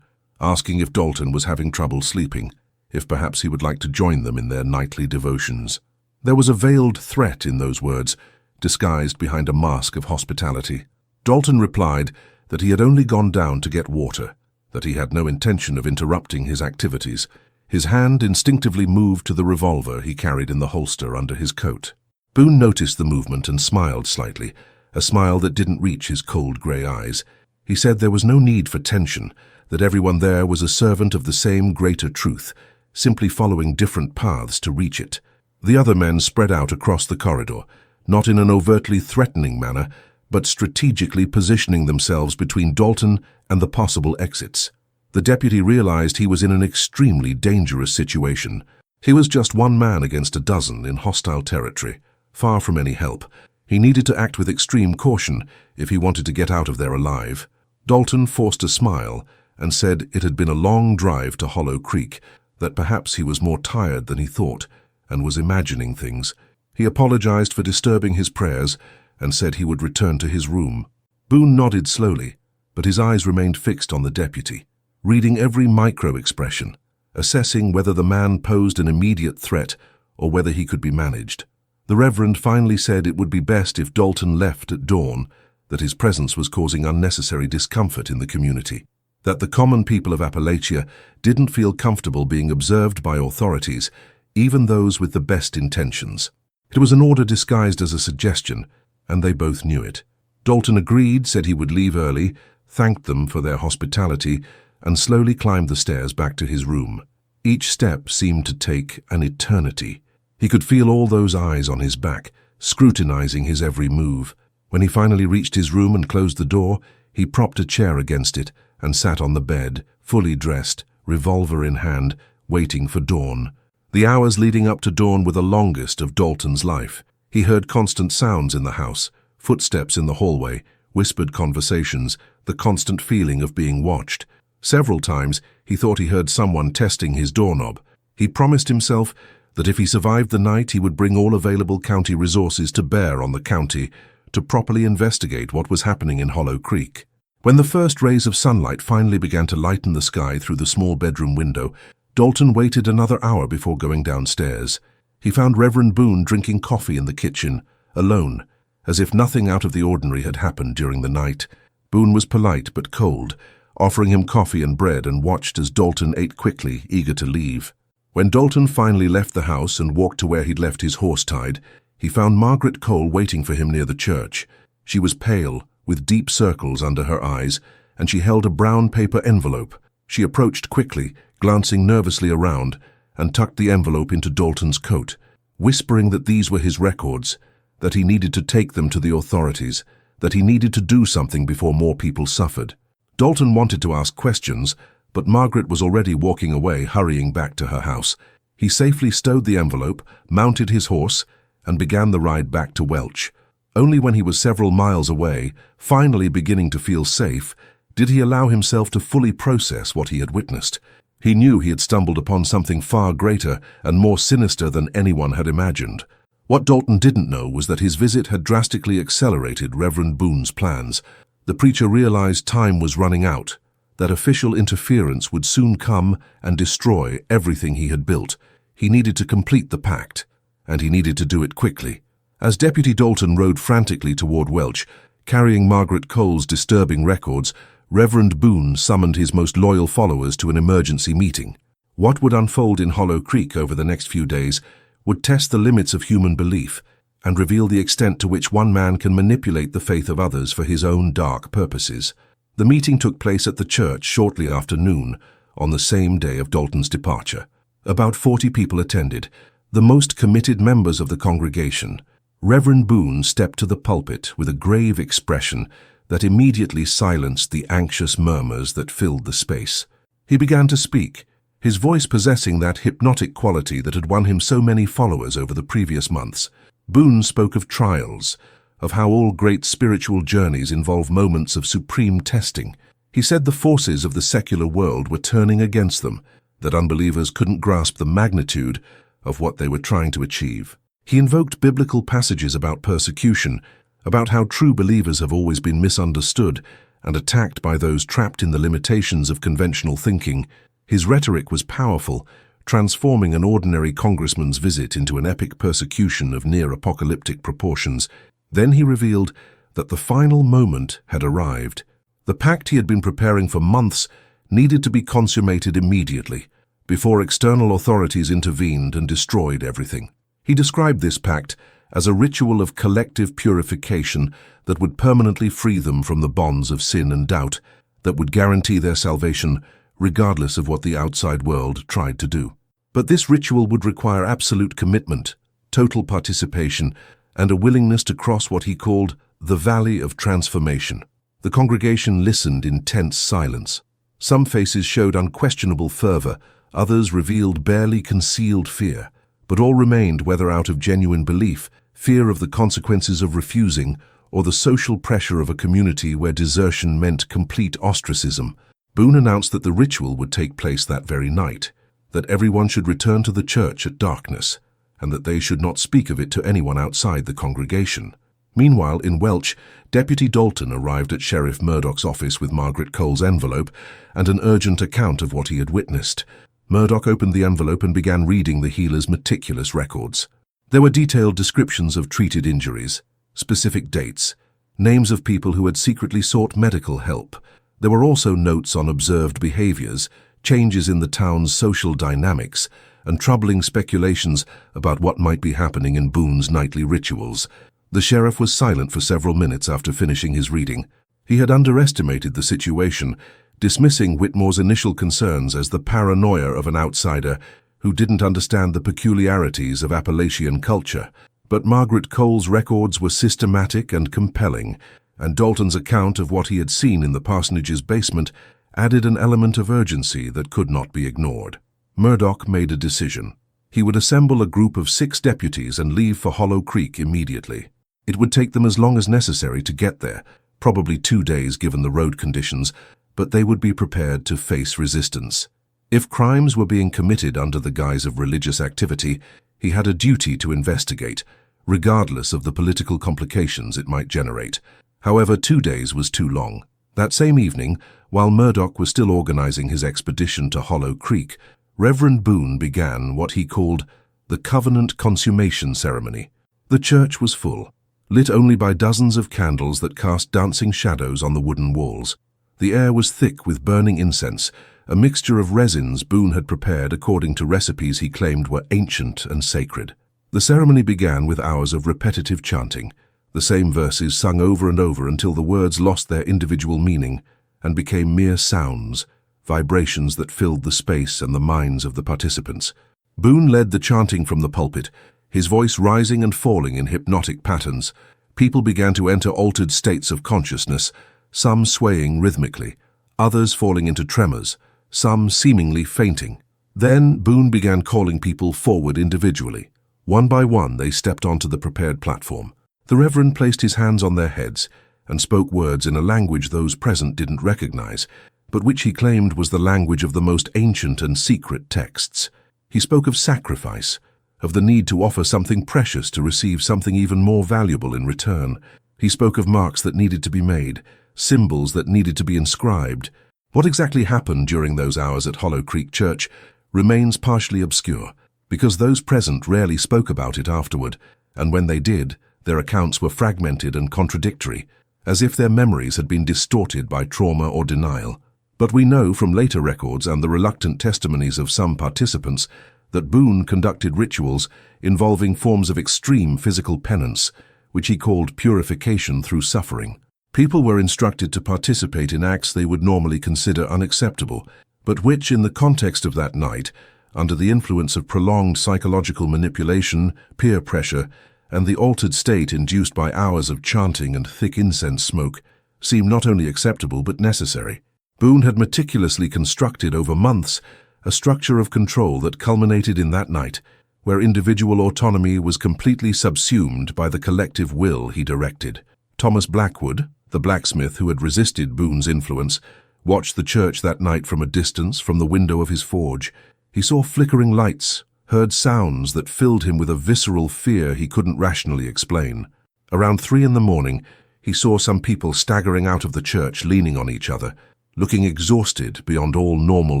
asking if Dalton was having trouble sleeping, if perhaps he would like to join them in their nightly devotions. There was a veiled threat in those words, disguised behind a mask of hospitality. Dalton replied that he had only gone down to get water, that he had no intention of interrupting his activities. His hand instinctively moved to the revolver he carried in the holster under his coat. Boone noticed the movement and smiled slightly, a smile that didn't reach his cold grey eyes. He said there was no need for tension, that everyone there was a servant of the same greater truth, simply following different paths to reach it. The other men spread out across the corridor, not in an overtly threatening manner, but strategically positioning themselves between Dalton and the possible exits. The deputy realized he was in an extremely dangerous situation. He was just one man against a dozen in hostile territory, far from any help. He needed to act with extreme caution if he wanted to get out of there alive. Dalton forced a smile and said it had been a long drive to Hollow Creek, that perhaps he was more tired than he thought and was imagining things. He apologized for disturbing his prayers and said he would return to his room. Boone nodded slowly, but his eyes remained fixed on the deputy, reading every micro-expression, assessing whether the man posed an immediate threat or whether he could be managed. The Reverend finally said it would be best if Dalton left at dawn, that his presence was causing unnecessary discomfort in the community, that the common people of Appalachia didn't feel comfortable being observed by authorities, even those with the best intentions. It was an order disguised as a suggestion, and they both knew it. Dalton agreed, said he would leave early, thanked them for their hospitality, and slowly climbed the stairs back to his room. Each step seemed to take an eternity. He could feel all those eyes on his back, scrutinizing his every move. When he finally reached his room and closed the door, he propped a chair against it and sat on the bed, fully dressed, revolver in hand, waiting for dawn. The hours leading up to dawn were the longest of Dalton's life. He heard constant sounds in the house, footsteps in the hallway, whispered conversations, the constant feeling of being watched. Several times he thought he heard someone testing his doorknob. He promised himself that if he survived the night he would bring all available county resources to bear on the county to properly investigate what was happening in Hollow Creek. When the first rays of sunlight finally began to lighten the sky through the small bedroom window, Dalton waited another hour before going downstairs. He found Reverend Boone drinking coffee in the kitchen, alone, as if nothing out of the ordinary had happened during the night. Boone was polite but cold, offering him coffee and bread, and watched as Dalton ate quickly, eager to leave. When Dalton finally left the house and walked to where he'd left his horse tied, he found Margaret Cole waiting for him near the church. She was pale, with deep circles under her eyes, and she held a brown paper envelope. She approached quickly, glancing nervously around, and tucked the envelope into Dalton's coat, whispering that these were his records, that he needed to take them to the authorities, that he needed to do something before more people suffered. Dalton wanted to ask questions, but Margaret was already walking away, hurrying back to her house. He safely stowed the envelope, mounted his horse, and began the ride back to Welch. Only when he was several miles away, finally beginning to feel safe, did he allow himself to fully process what he had witnessed. He knew he had stumbled upon something far greater and more sinister than anyone had imagined. What Dalton didn't know was that his visit had drastically accelerated Reverend Boone's plans. The preacher realized time was running out, that official interference would soon come and destroy everything he had built. He needed to complete the pact, and he needed to do it quickly. As Deputy Dalton rode frantically toward Welch, carrying Margaret Cole's disturbing records, Reverend Boone summoned his most loyal followers to an emergency meeting. What would unfold in Hollow Creek over the next few days would test the limits of human belief and reveal the extent to which one man can manipulate the faith of others for his own dark purposes. The meeting took place at the church shortly after noon, on the same day of Dalton's departure. About 40 people attended, the most committed members of the congregation. Reverend Boone stepped to the pulpit with a grave expression that immediately silenced the anxious murmurs that filled the space. He began to speak, his voice possessing that hypnotic quality that had won him so many followers over the previous months. Boone spoke of trials, of how all great spiritual journeys involve moments of supreme testing. He said the forces of the secular world were turning against them, that unbelievers couldn't grasp the magnitude of what they were trying to achieve. He invoked biblical passages about persecution, about how true believers have always been misunderstood and attacked by those trapped in the limitations of conventional thinking. His rhetoric was powerful, transforming an ordinary congressman's visit into an epic persecution of near-apocalyptic proportions. Then he revealed that the final moment had arrived. The pact he had been preparing for months needed to be consummated immediately, before external authorities intervened and destroyed everything. He described this pact as a ritual of collective purification that would permanently free them from the bonds of sin and doubt, that would guarantee their salvation regardless of what the outside world tried to do. But this ritual would require absolute commitment, total participation, and a willingness to cross what he called the Valley of Transformation. The congregation listened in tense silence. Some faces showed unquestionable fervor, others revealed barely concealed fear, but all remained, whether out of genuine belief, fear of the consequences of refusing, or the social pressure of a community where desertion meant complete ostracism. Boone announced that the ritual would take place that very night, that everyone should return to the church at darkness, and that they should not speak of it to anyone outside the congregation. Meanwhile, in Welch, Deputy Dalton arrived at Sheriff Murdoch's office with Margaret Cole's envelope and an urgent account of what he had witnessed. Murdoch opened the envelope and began reading the healer's meticulous records. There were detailed descriptions of treated injuries, specific dates, names of people who had secretly sought medical help. There were also notes on observed behaviors, changes in the town's social dynamics, and troubling speculations about what might be happening in Boone's nightly rituals. The sheriff was silent for several minutes after finishing his reading. He had underestimated the situation, dismissing Whitmore's initial concerns as the paranoia of an outsider who didn't understand the peculiarities of Appalachian culture. But Margaret Cole's records were systematic and compelling, and Dalton's account of what he had seen in the parsonage's basement added an element of urgency that could not be ignored. Murdoch made a decision. He would assemble a group of 6 deputies and leave for Hollow Creek immediately. It would take them as long as necessary to get there, probably 2 days given the road conditions, but they would be prepared to face resistance. If crimes were being committed under the guise of religious activity, he had a duty to investigate, regardless of the political complications it might generate. However, 2 days was too long. That same evening, while Murdoch was still organizing his expedition to Hollow Creek, Reverend Boone began what he called the Covenant Consummation Ceremony. The church was full, lit only by dozens of candles that cast dancing shadows on the wooden walls. The air was thick with burning incense, a mixture of resins Boone had prepared according to recipes he claimed were ancient and sacred. The ceremony began with hours of repetitive chanting, the same verses sung over and over until the words lost their individual meaning and became mere sounds, vibrations that filled the space and the minds of the participants. Boone led the chanting from the pulpit, his voice rising and falling in hypnotic patterns. People began to enter altered states of consciousness, some swaying rhythmically, others falling into tremors, some seemingly fainting. Then Boone began calling people forward individually. One by one they stepped onto the prepared platform. The Reverend placed his hands on their heads and spoke words in a language those present didn't recognize, but which he claimed was the language of the most ancient and secret texts. He spoke of sacrifice, of the need to offer something precious to receive something even more valuable in return. He spoke of marks that needed to be made, symbols that needed to be inscribed. What exactly happened during those hours at Hollow Creek Church remains partially obscure, because those present rarely spoke about it afterward, and when they did, their accounts were fragmented and contradictory, as if their memories had been distorted by trauma or denial. But we know from later records and the reluctant testimonies of some participants that Boone conducted rituals involving forms of extreme physical penance, which he called purification through suffering. People were instructed to participate in acts they would normally consider unacceptable, but which, in the context of that night, under the influence of prolonged psychological manipulation, peer pressure, and the altered state induced by hours of chanting and thick incense smoke, seemed not only acceptable but necessary. Boone had meticulously constructed over months a structure of control that culminated in that night, where individual autonomy was completely subsumed by the collective will he directed. Thomas Blackwood, the blacksmith who had resisted Boone's influence, watched the church that night from a distance from the window of his forge. He saw flickering lights, heard sounds that filled him with a visceral fear he couldn't rationally explain. Around 3 in the morning, he saw some people staggering out of the church, leaning on each other, looking exhausted beyond all normal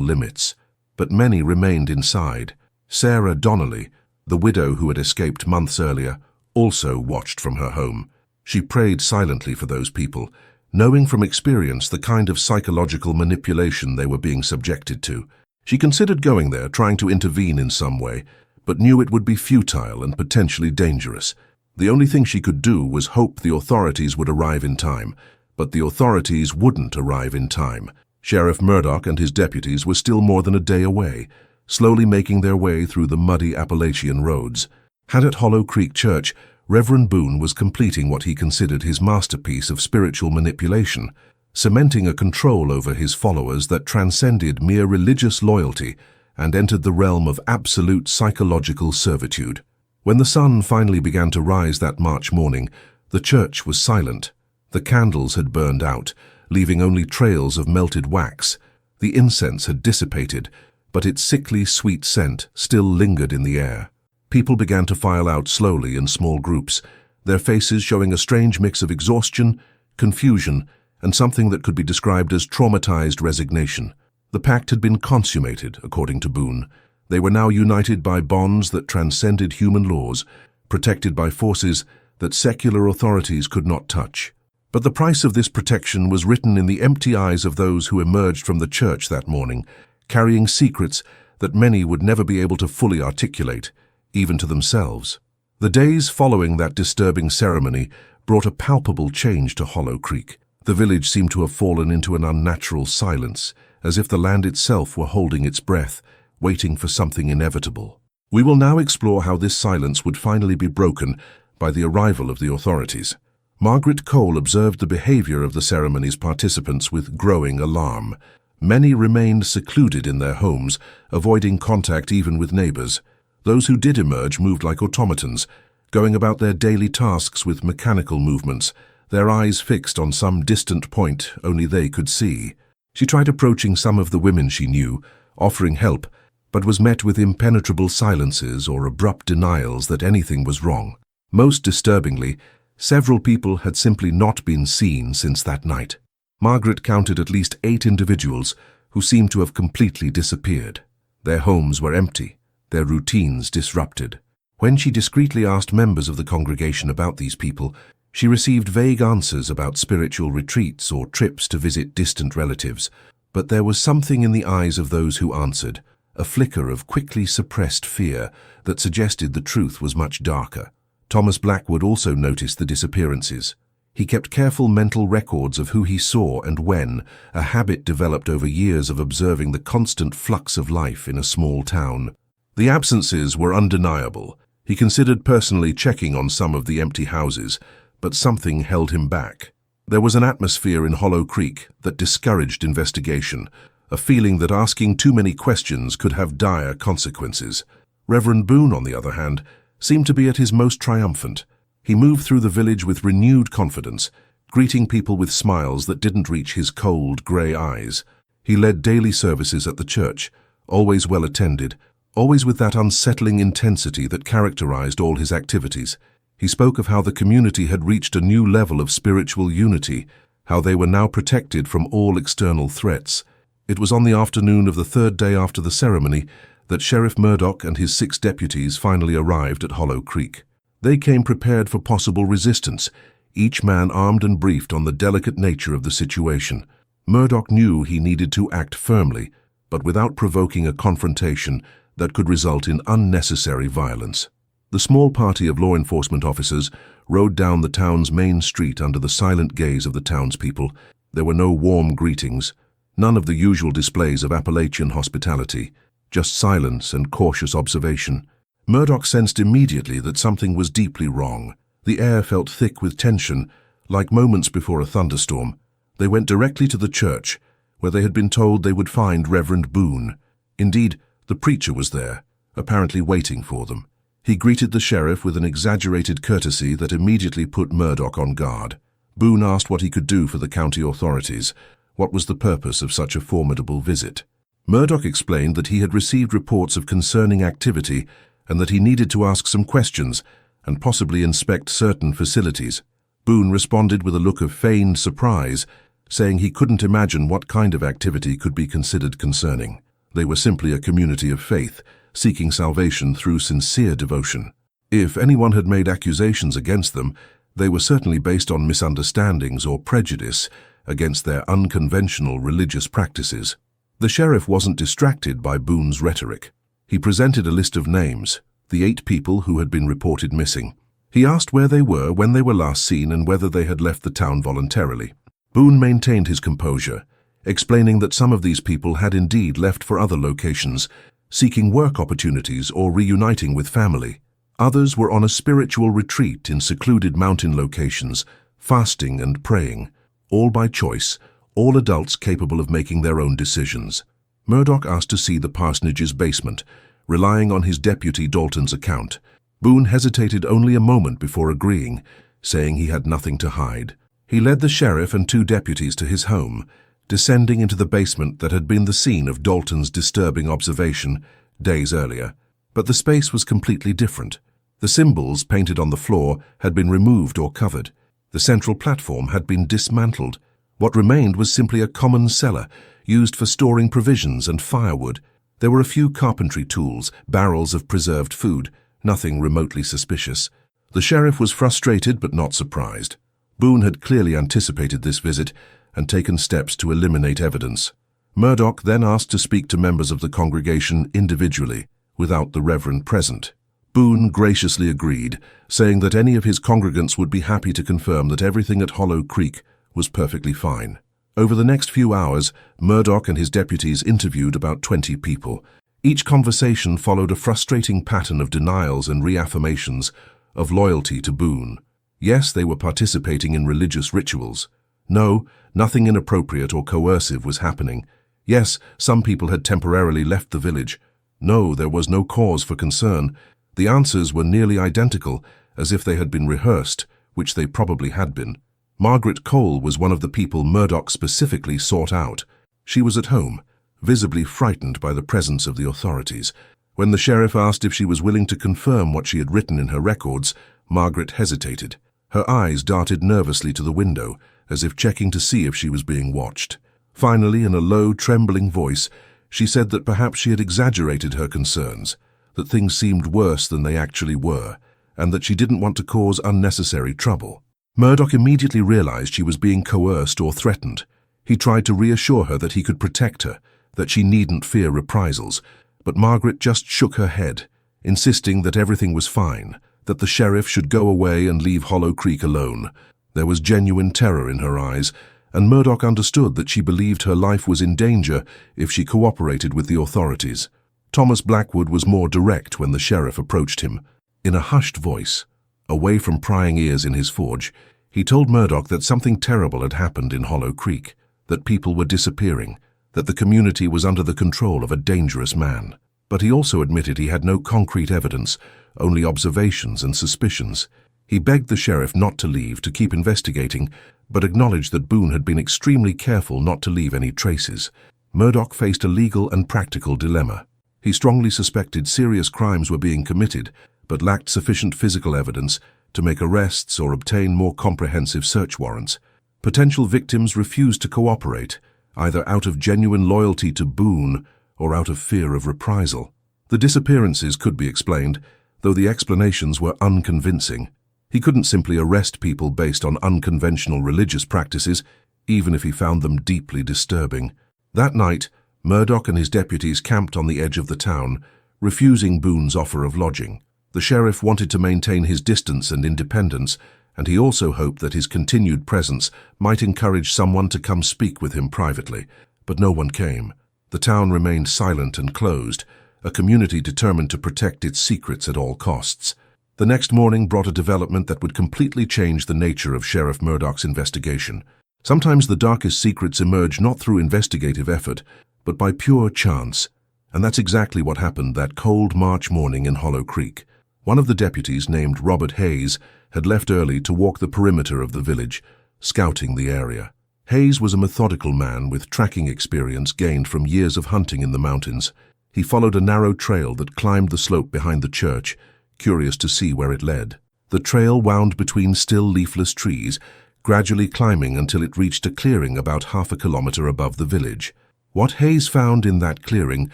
limits. But many remained inside. Sarah Donnelly, the widow who had escaped months earlier, also watched from her home. She prayed silently for those people, knowing from experience the kind of psychological manipulation they were being subjected to. She considered going there, trying to intervene in some way, but knew it would be futile and potentially dangerous. The only thing she could do was hope the authorities would arrive in time, but the authorities wouldn't arrive in time. Sheriff Murdoch and his deputies were still more than a day away, slowly making their way through the muddy Appalachian roads. At Hollow Creek Church, Reverend Boone was completing what he considered his masterpiece of spiritual manipulation, cementing a control over his followers that transcended mere religious loyalty and entered the realm of absolute psychological servitude. When the sun finally began to rise that March morning, the church was silent. The candles had burned out, leaving only trails of melted wax. The incense had dissipated, but its sickly sweet scent still lingered in the air. People began to file out slowly in small groups, their faces showing a strange mix of exhaustion, confusion, and something that could be described as traumatized resignation. The pact had been consummated, according to Boone. They were now united by bonds that transcended human laws, protected by forces that secular authorities could not touch. But the price of this protection was written in the empty eyes of those who emerged from the church that morning, carrying secrets that many would never be able to fully articulate, even to themselves. The days following that disturbing ceremony brought a palpable change to Hollow Creek. The village seemed to have fallen into an unnatural silence, as if the land itself were holding its breath, waiting for something inevitable. We will now explore how this silence would finally be broken by the arrival of the authorities. Margaret Cole observed the behavior of the ceremony's participants with growing alarm. Many remained secluded in their homes, avoiding contact even with neighbors. Those who did emerge moved like automatons, going about their daily tasks with mechanical movements, their eyes fixed on some distant point only they could see. She tried approaching some of the women she knew, offering help, but was met with impenetrable silences or abrupt denials that anything was wrong. Most disturbingly, several people had simply not been seen since that night. Margaret counted at least 8 individuals who seemed to have completely disappeared. Their homes were empty, their routines disrupted. When she discreetly asked members of the congregation about these people, she received vague answers about spiritual retreats or trips to visit distant relatives. But there was something in the eyes of those who answered, a flicker of quickly suppressed fear that suggested the truth was much darker. Thomas Blackwood also noticed the disappearances. He kept careful mental records of who he saw and when, a habit developed over years of observing the constant flux of life in a small town. The absences were undeniable. He considered personally checking on some of the empty houses, but something held him back. There was an atmosphere in Hollow Creek that discouraged investigation, a feeling that asking too many questions could have dire consequences. Reverend Boone, on the other hand, seemed to be at his most triumphant. He moved through the village with renewed confidence, greeting people with smiles that didn't reach his cold, grey eyes. He led daily services at the church, always well attended, always with that unsettling intensity that characterized all his activities. He spoke of how the community had reached a new level of spiritual unity, how they were now protected from all external threats. It was on the afternoon of the 3rd day after the ceremony that Sheriff Murdoch and his 6 deputies finally arrived at Hollow Creek. They came prepared for possible resistance, each man armed and briefed on the delicate nature of the situation. Murdoch knew he needed to act firmly, but without provoking a confrontation that could result in unnecessary violence. The small party of law enforcement officers rode down the town's main street under the silent gaze of the townspeople. There were no warm greetings, none of the usual displays of Appalachian hospitality, just silence and cautious observation. Murdoch sensed immediately that something was deeply wrong. The air felt thick with tension, like moments before a thunderstorm. They went directly to the church, where they had been told they would find Reverend Boone. Indeed, the preacher was there, apparently waiting for them. He greeted the sheriff with an exaggerated courtesy that immediately put Murdoch on guard. Boone asked what he could do for the county authorities. What was the purpose of such a formidable visit? Murdoch explained that he had received reports of concerning activity and that he needed to ask some questions and possibly inspect certain facilities. Boone responded with a look of feigned surprise, saying he couldn't imagine what kind of activity could be considered concerning. They were simply a community of faith, seeking salvation through sincere devotion. If anyone had made accusations against them, they were certainly based on misunderstandings or prejudice against their unconventional religious practices. The sheriff wasn't distracted by Boone's rhetoric. He presented a list of names, the 8 people who had been reported missing. He asked where they were when they were last seen and whether they had left the town voluntarily. Boone maintained his composure, explaining that some of these people had indeed left for other locations, seeking work opportunities or reuniting with family. Others were on a spiritual retreat in secluded mountain locations, fasting and praying, all by choice, all adults capable of making their own decisions. Murdoch asked to see the parsonage's basement, relying on his deputy Dalton's account. Boone hesitated only a moment before agreeing, saying he had nothing to hide. He led the sheriff and 2 deputies to his home, descending into the basement that had been the scene of Dalton's disturbing observation days earlier. But the space was completely different. The symbols painted on the floor had been removed or covered. The central platform had been dismantled. What remained was simply a common cellar, used for storing provisions and firewood. There were a few carpentry tools, barrels of preserved food, nothing remotely suspicious. The sheriff was frustrated but not surprised. Boone had clearly anticipated this visit and taken steps to eliminate evidence. Murdoch then asked to speak to members of the congregation individually, without the Reverend present. Boone graciously agreed, saying that any of his congregants would be happy to confirm that everything at Hollow Creek was perfectly fine. Over the next few hours, Murdoch and his deputies interviewed about 20 people. Each conversation followed a frustrating pattern of denials and reaffirmations of loyalty to Boone. Yes, they were participating in religious rituals. No, nothing inappropriate or coercive was happening. Yes, some people had temporarily left the village. No, there was no cause for concern. The answers were nearly identical, as if they had been rehearsed, which they probably had been. Margaret Cole was one of the people Murdoch specifically sought out. She was at home, visibly frightened by the presence of the authorities. When the sheriff asked if she was willing to confirm what she had written in her records, Margaret hesitated. Her eyes darted nervously to the window, as if checking to see if she was being watched. Finally, in a low, trembling voice, she said that perhaps she had exaggerated her concerns, that things seemed worse than they actually were, and that she didn't want to cause unnecessary trouble. Murdoch immediately realized she was being coerced or threatened. He tried to reassure her that he could protect her, that she needn't fear reprisals, but Margaret just shook her head, insisting that everything was fine, that the sheriff should go away and leave Hollow Creek alone. There was genuine terror in her eyes, and Murdoch understood that she believed her life was in danger if she cooperated with the authorities. Thomas Blackwood was more direct when the sheriff approached him. In a hushed voice, away from prying ears in his forge, he told Murdoch that something terrible had happened in Hollow Creek, that people were disappearing, that the community was under the control of a dangerous man. But he also admitted he had no concrete evidence, only observations and suspicions. He begged the sheriff not to leave, to keep investigating, but acknowledged that Boone had been extremely careful not to leave any traces. Murdoch faced a legal and practical dilemma. He strongly suspected serious crimes were being committed, but lacked sufficient physical evidence to make arrests or obtain more comprehensive search warrants. Potential victims refused to cooperate, either out of genuine loyalty to Boone or out of fear of reprisal. The disappearances could be explained, though the explanations were unconvincing. He couldn't simply arrest people based on unconventional religious practices, even if he found them deeply disturbing. That night, Murdoch and his deputies camped on the edge of the town, refusing Boone's offer of lodging. The sheriff wanted to maintain his distance and independence, and he also hoped that his continued presence might encourage someone to come speak with him privately. But no one came. The town remained silent and closed, a community determined to protect its secrets at all costs. The next morning brought a development that would completely change the nature of Sheriff Murdoch's investigation. Sometimes the darkest secrets emerge not through investigative effort, but by pure chance. And that's exactly what happened that cold March morning in Hollow Creek. One of the deputies, named Robert Hayes, had left early to walk the perimeter of the village, scouting the area. Hayes was a methodical man with tracking experience gained from years of hunting in the mountains. He followed a narrow trail that climbed the slope behind the church, curious to see where it led. The trail wound between still leafless trees, gradually climbing until it reached a clearing about half a kilometer above the village. What Hayes found in that clearing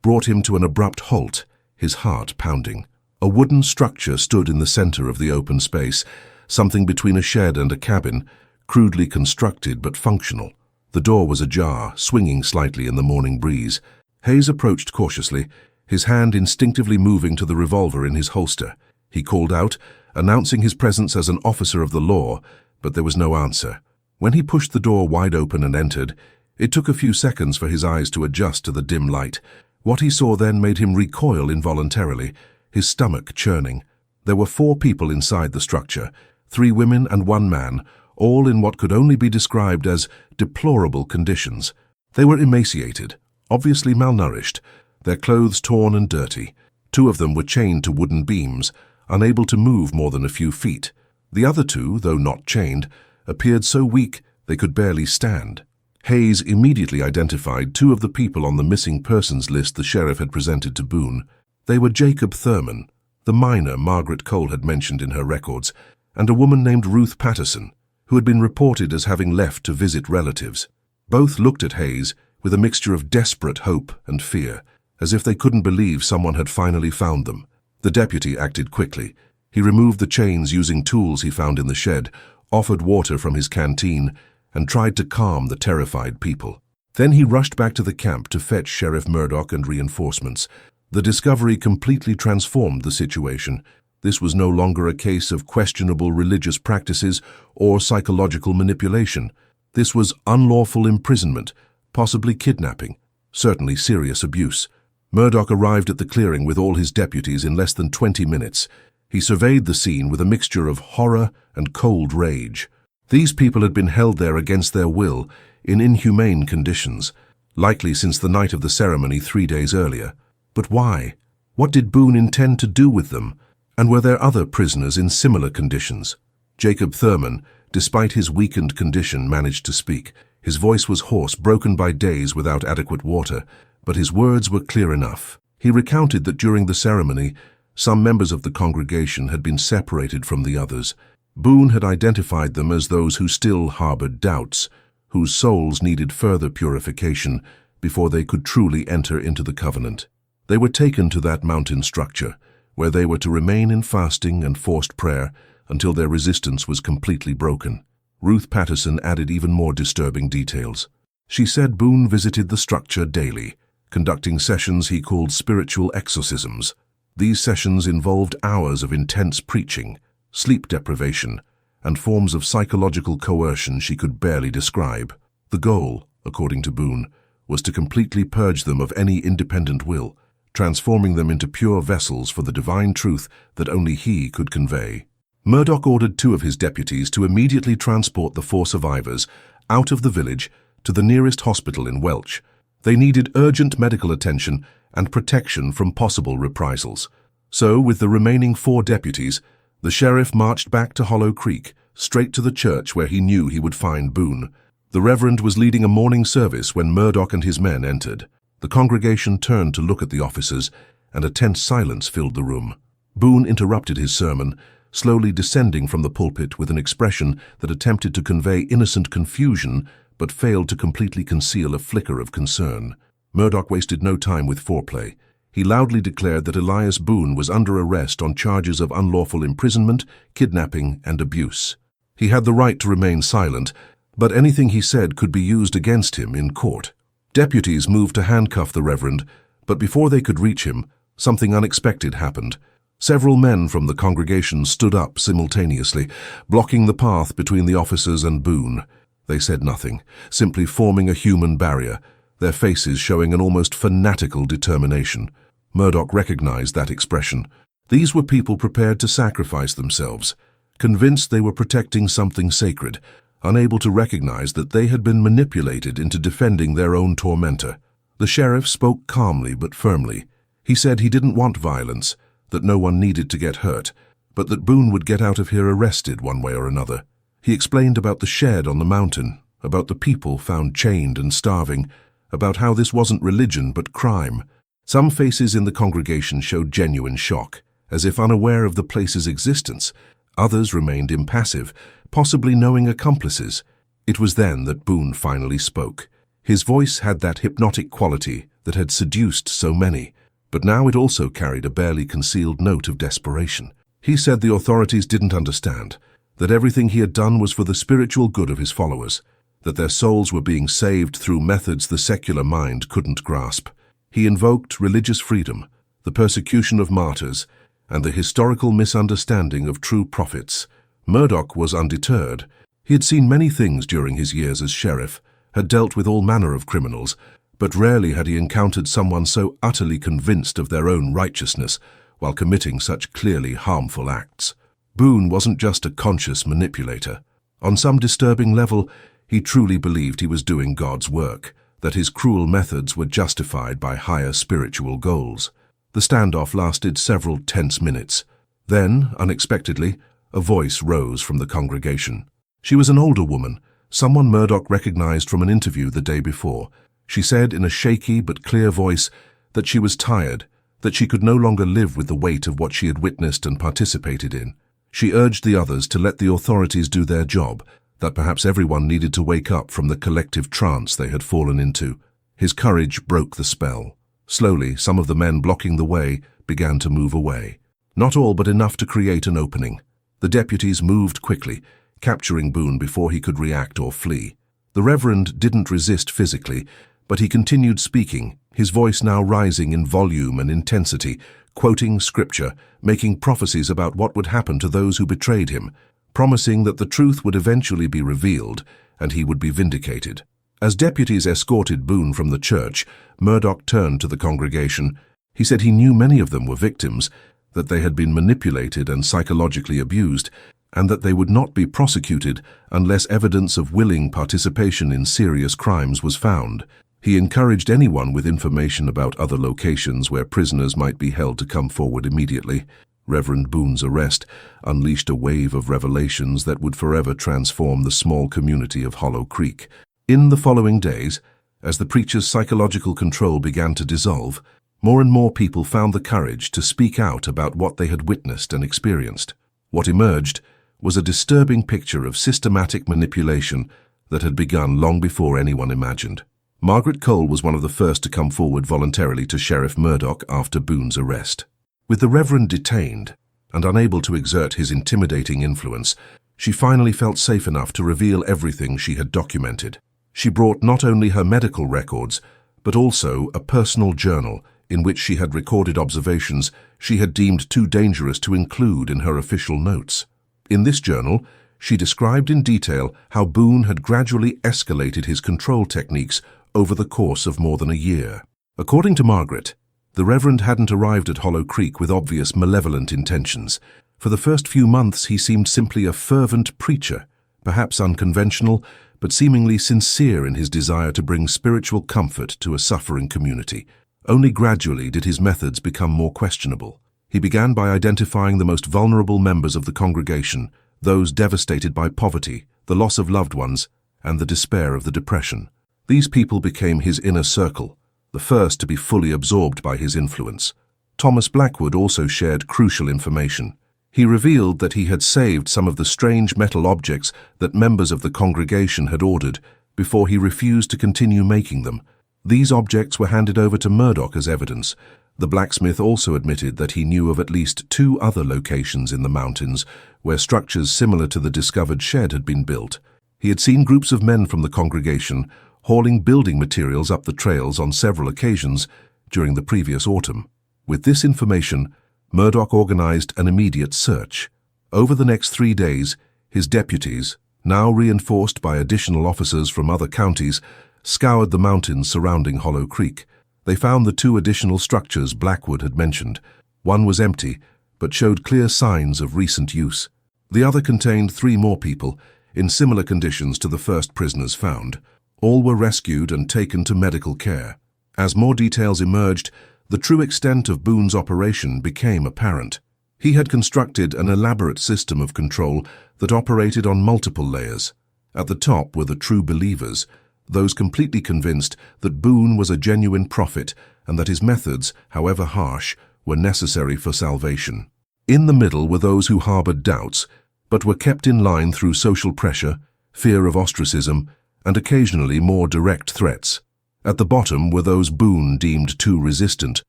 brought him to an abrupt halt, his heart pounding. A wooden structure stood in the center of the open space, something between a shed and a cabin, crudely constructed but functional. The door was ajar, swinging slightly in the morning breeze. Hayes approached cautiously, his hand instinctively moving to the revolver in his holster. He called out, announcing his presence as an officer of the law, but there was no answer. When he pushed the door wide open and entered, it took a few seconds for his eyes to adjust to the dim light. What he saw then made him recoil involuntarily, his stomach churning. There were 4 people inside the structure, 3 women and 1 man, all in what could only be described as deplorable conditions. They were emaciated, obviously malnourished, their clothes torn and dirty. 2 of them were chained to wooden beams, unable to move more than a few feet. The other 2, though not chained, appeared so weak they could barely stand. Hayes immediately identified 2 of the people on the missing persons list the sheriff had presented to Boone. They were Jacob Thurman, the miner Margaret Cole had mentioned in her records, and a woman named Ruth Patterson, who had been reported as having left to visit relatives. Both looked at Hayes with a mixture of desperate hope and fear, as if they couldn't believe someone had finally found them. The deputy acted quickly. He removed the chains using tools he found in the shed, offered water from his canteen, and tried to calm the terrified people. Then he rushed back to the camp to fetch Sheriff Murdoch and reinforcements. The discovery completely transformed the situation. This was no longer a case of questionable religious practices or psychological manipulation. This was unlawful imprisonment, possibly kidnapping, certainly serious abuse. Murdoch arrived at the clearing with all his deputies in less than 20 minutes. He surveyed the scene with a mixture of horror and cold rage. These people had been held there against their will, in inhumane conditions, likely since the night of the ceremony 3 days earlier. But why? What did Boone intend to do with them? And were there other prisoners in similar conditions? Jacob Thurman, despite his weakened condition, managed to speak. His voice was hoarse, broken by days without adequate water, but his words were clear enough. He recounted that during the ceremony, some members of the congregation had been separated from the others. Boone had identified them as those who still harbored doubts, whose souls needed further purification before they could truly enter into the covenant. They were taken to that mountain structure, where they were to remain in fasting and forced prayer until their resistance was completely broken. Ruth Patterson added even more disturbing details. She said Boone visited the structure daily, conducting sessions he called spiritual exorcisms. These sessions involved hours of intense preaching, sleep deprivation, and forms of psychological coercion she could barely describe. The goal, according to Boone, was to completely purge them of any independent will, transforming them into pure vessels for the divine truth that only he could convey. Murdoch ordered 2 of his deputies to immediately transport the 4 survivors out of the village to the nearest hospital in Welch. They needed urgent medical attention and protection from possible reprisals. So, with the remaining 4 deputies, the sheriff marched back to Hollow Creek, straight to the church where he knew he would find Boone. The Reverend was leading a morning service when Murdoch and his men entered. The congregation turned to look at the officers, and a tense silence filled the room. Boone interrupted his sermon, slowly descending from the pulpit with an expression that attempted to convey innocent confusion but failed to completely conceal a flicker of concern. Murdoch wasted no time with foreplay. He loudly declared that Elias Boone was under arrest on charges of unlawful imprisonment, kidnapping, and abuse. He had the right to remain silent, but anything he said could be used against him in court. Deputies moved to handcuff the Reverend, but before they could reach him, something unexpected happened. Several men from the congregation stood up simultaneously, blocking the path between the officers and Boone. They said nothing, simply forming a human barrier, their faces showing an almost fanatical determination. Murdoch recognized that expression. These were people prepared to sacrifice themselves, convinced they were protecting something sacred, unable to recognize that they had been manipulated into defending their own tormentor. The sheriff spoke calmly but firmly. He said he didn't want violence, that no one needed to get hurt, but that Boone would get out of here arrested one way or another. He explained about the shed on the mountain, about the people found chained and starving, about how this wasn't religion but crime. Some faces in the congregation showed genuine shock, as if unaware of the place's existence. Others remained impassive, possibly knowing accomplices. It was then that Boone finally spoke. His voice had that hypnotic quality that had seduced so many, but now it also carried a barely concealed note of desperation. He said the authorities didn't understand, that everything he had done was for the spiritual good of his followers, that their souls were being saved through methods the secular mind couldn't grasp. He invoked religious freedom, the persecution of martyrs, and the historical misunderstanding of true prophets. Murdoch was undeterred. He had seen many things during his years as sheriff, had dealt with all manner of criminals, but rarely had he encountered someone so utterly convinced of their own righteousness while committing such clearly harmful acts. Boone wasn't just a conscious manipulator. On some disturbing level, he truly believed he was doing God's work, that his cruel methods were justified by higher spiritual goals. The standoff lasted several tense minutes. Then, unexpectedly, a voice rose from the congregation. She was an older woman, someone Murdoch recognized from an interview the day before. She said in a shaky but clear voice that she was tired, that she could no longer live with the weight of what she had witnessed and participated in. She urged the others to let the authorities do their job, that perhaps everyone needed to wake up from the collective trance they had fallen into. His courage broke the spell. Slowly, some of the men blocking the way began to move away. Not all, but enough to create an opening. The deputies moved quickly, capturing Boone before he could react or flee. The Reverend didn't resist physically, but he continued speaking, his voice now rising in volume and intensity, quoting scripture, making prophecies about what would happen to those who betrayed him, promising that the truth would eventually be revealed and he would be vindicated. As deputies escorted Boone from the church, Murdoch turned to the congregation. He said he knew many of them were victims, that they had been manipulated and psychologically abused, and that they would not be prosecuted unless evidence of willing participation in serious crimes was found. He encouraged anyone with information about other locations where prisoners might be held to come forward immediately. Reverend Boone's arrest unleashed a wave of revelations that would forever transform the small community of Hollow Creek. In the following days, as the preacher's psychological control began to dissolve, more and more people found the courage to speak out about what they had witnessed and experienced. What emerged was a disturbing picture of systematic manipulation that had begun long before anyone imagined. Margaret Cole was one of the first to come forward voluntarily to Sheriff Murdoch after Boone's arrest. With the Reverend detained and unable to exert his intimidating influence, she finally felt safe enough to reveal everything she had documented. She brought not only her medical records, but also a personal journal in which she had recorded observations she had deemed too dangerous to include in her official notes. In this journal, she described in detail how Boone had gradually escalated his control techniques over the course of more than a year. According to Margaret, the Reverend hadn't arrived at Hollow Creek with obvious malevolent intentions. For the first few months, he seemed simply a fervent preacher, perhaps unconventional, but seemingly sincere in his desire to bring spiritual comfort to a suffering community. Only gradually did his methods become more questionable. He began by identifying the most vulnerable members of the congregation, those devastated by poverty, the loss of loved ones, and the despair of the depression. These people became his inner circle, the first to be fully absorbed by his influence. Thomas Blackwood also shared crucial information. He revealed that he had saved some of the strange metal objects that members of the congregation had ordered before he refused to continue making them. These objects were handed over to Murdoch as evidence. The blacksmith also admitted that he knew of at least 2 other locations in the mountains where structures similar to the discovered shed had been built. He had seen groups of men from the congregation hauling building materials up the trails on several occasions during the previous autumn. With this information, Murdoch organized an immediate search. Over the next 3 days, his deputies, now reinforced by additional officers from other counties, scoured the mountains surrounding Hollow Creek. They found the 2 additional structures Blackwood had mentioned. One was empty, but showed clear signs of recent use. The other contained 3 more people, in similar conditions to the first prisoners found. All were rescued and taken to medical care. As more details emerged, the true extent of Boone's operation became apparent. He had constructed an elaborate system of control that operated on multiple layers. At the top were the true believers, those completely convinced that Boone was a genuine prophet and that his methods, however harsh, were necessary for salvation. In the middle were those who harbored doubts, but were kept in line through social pressure, fear of ostracism, and occasionally more direct threats. At the bottom were those Boone deemed too resistant,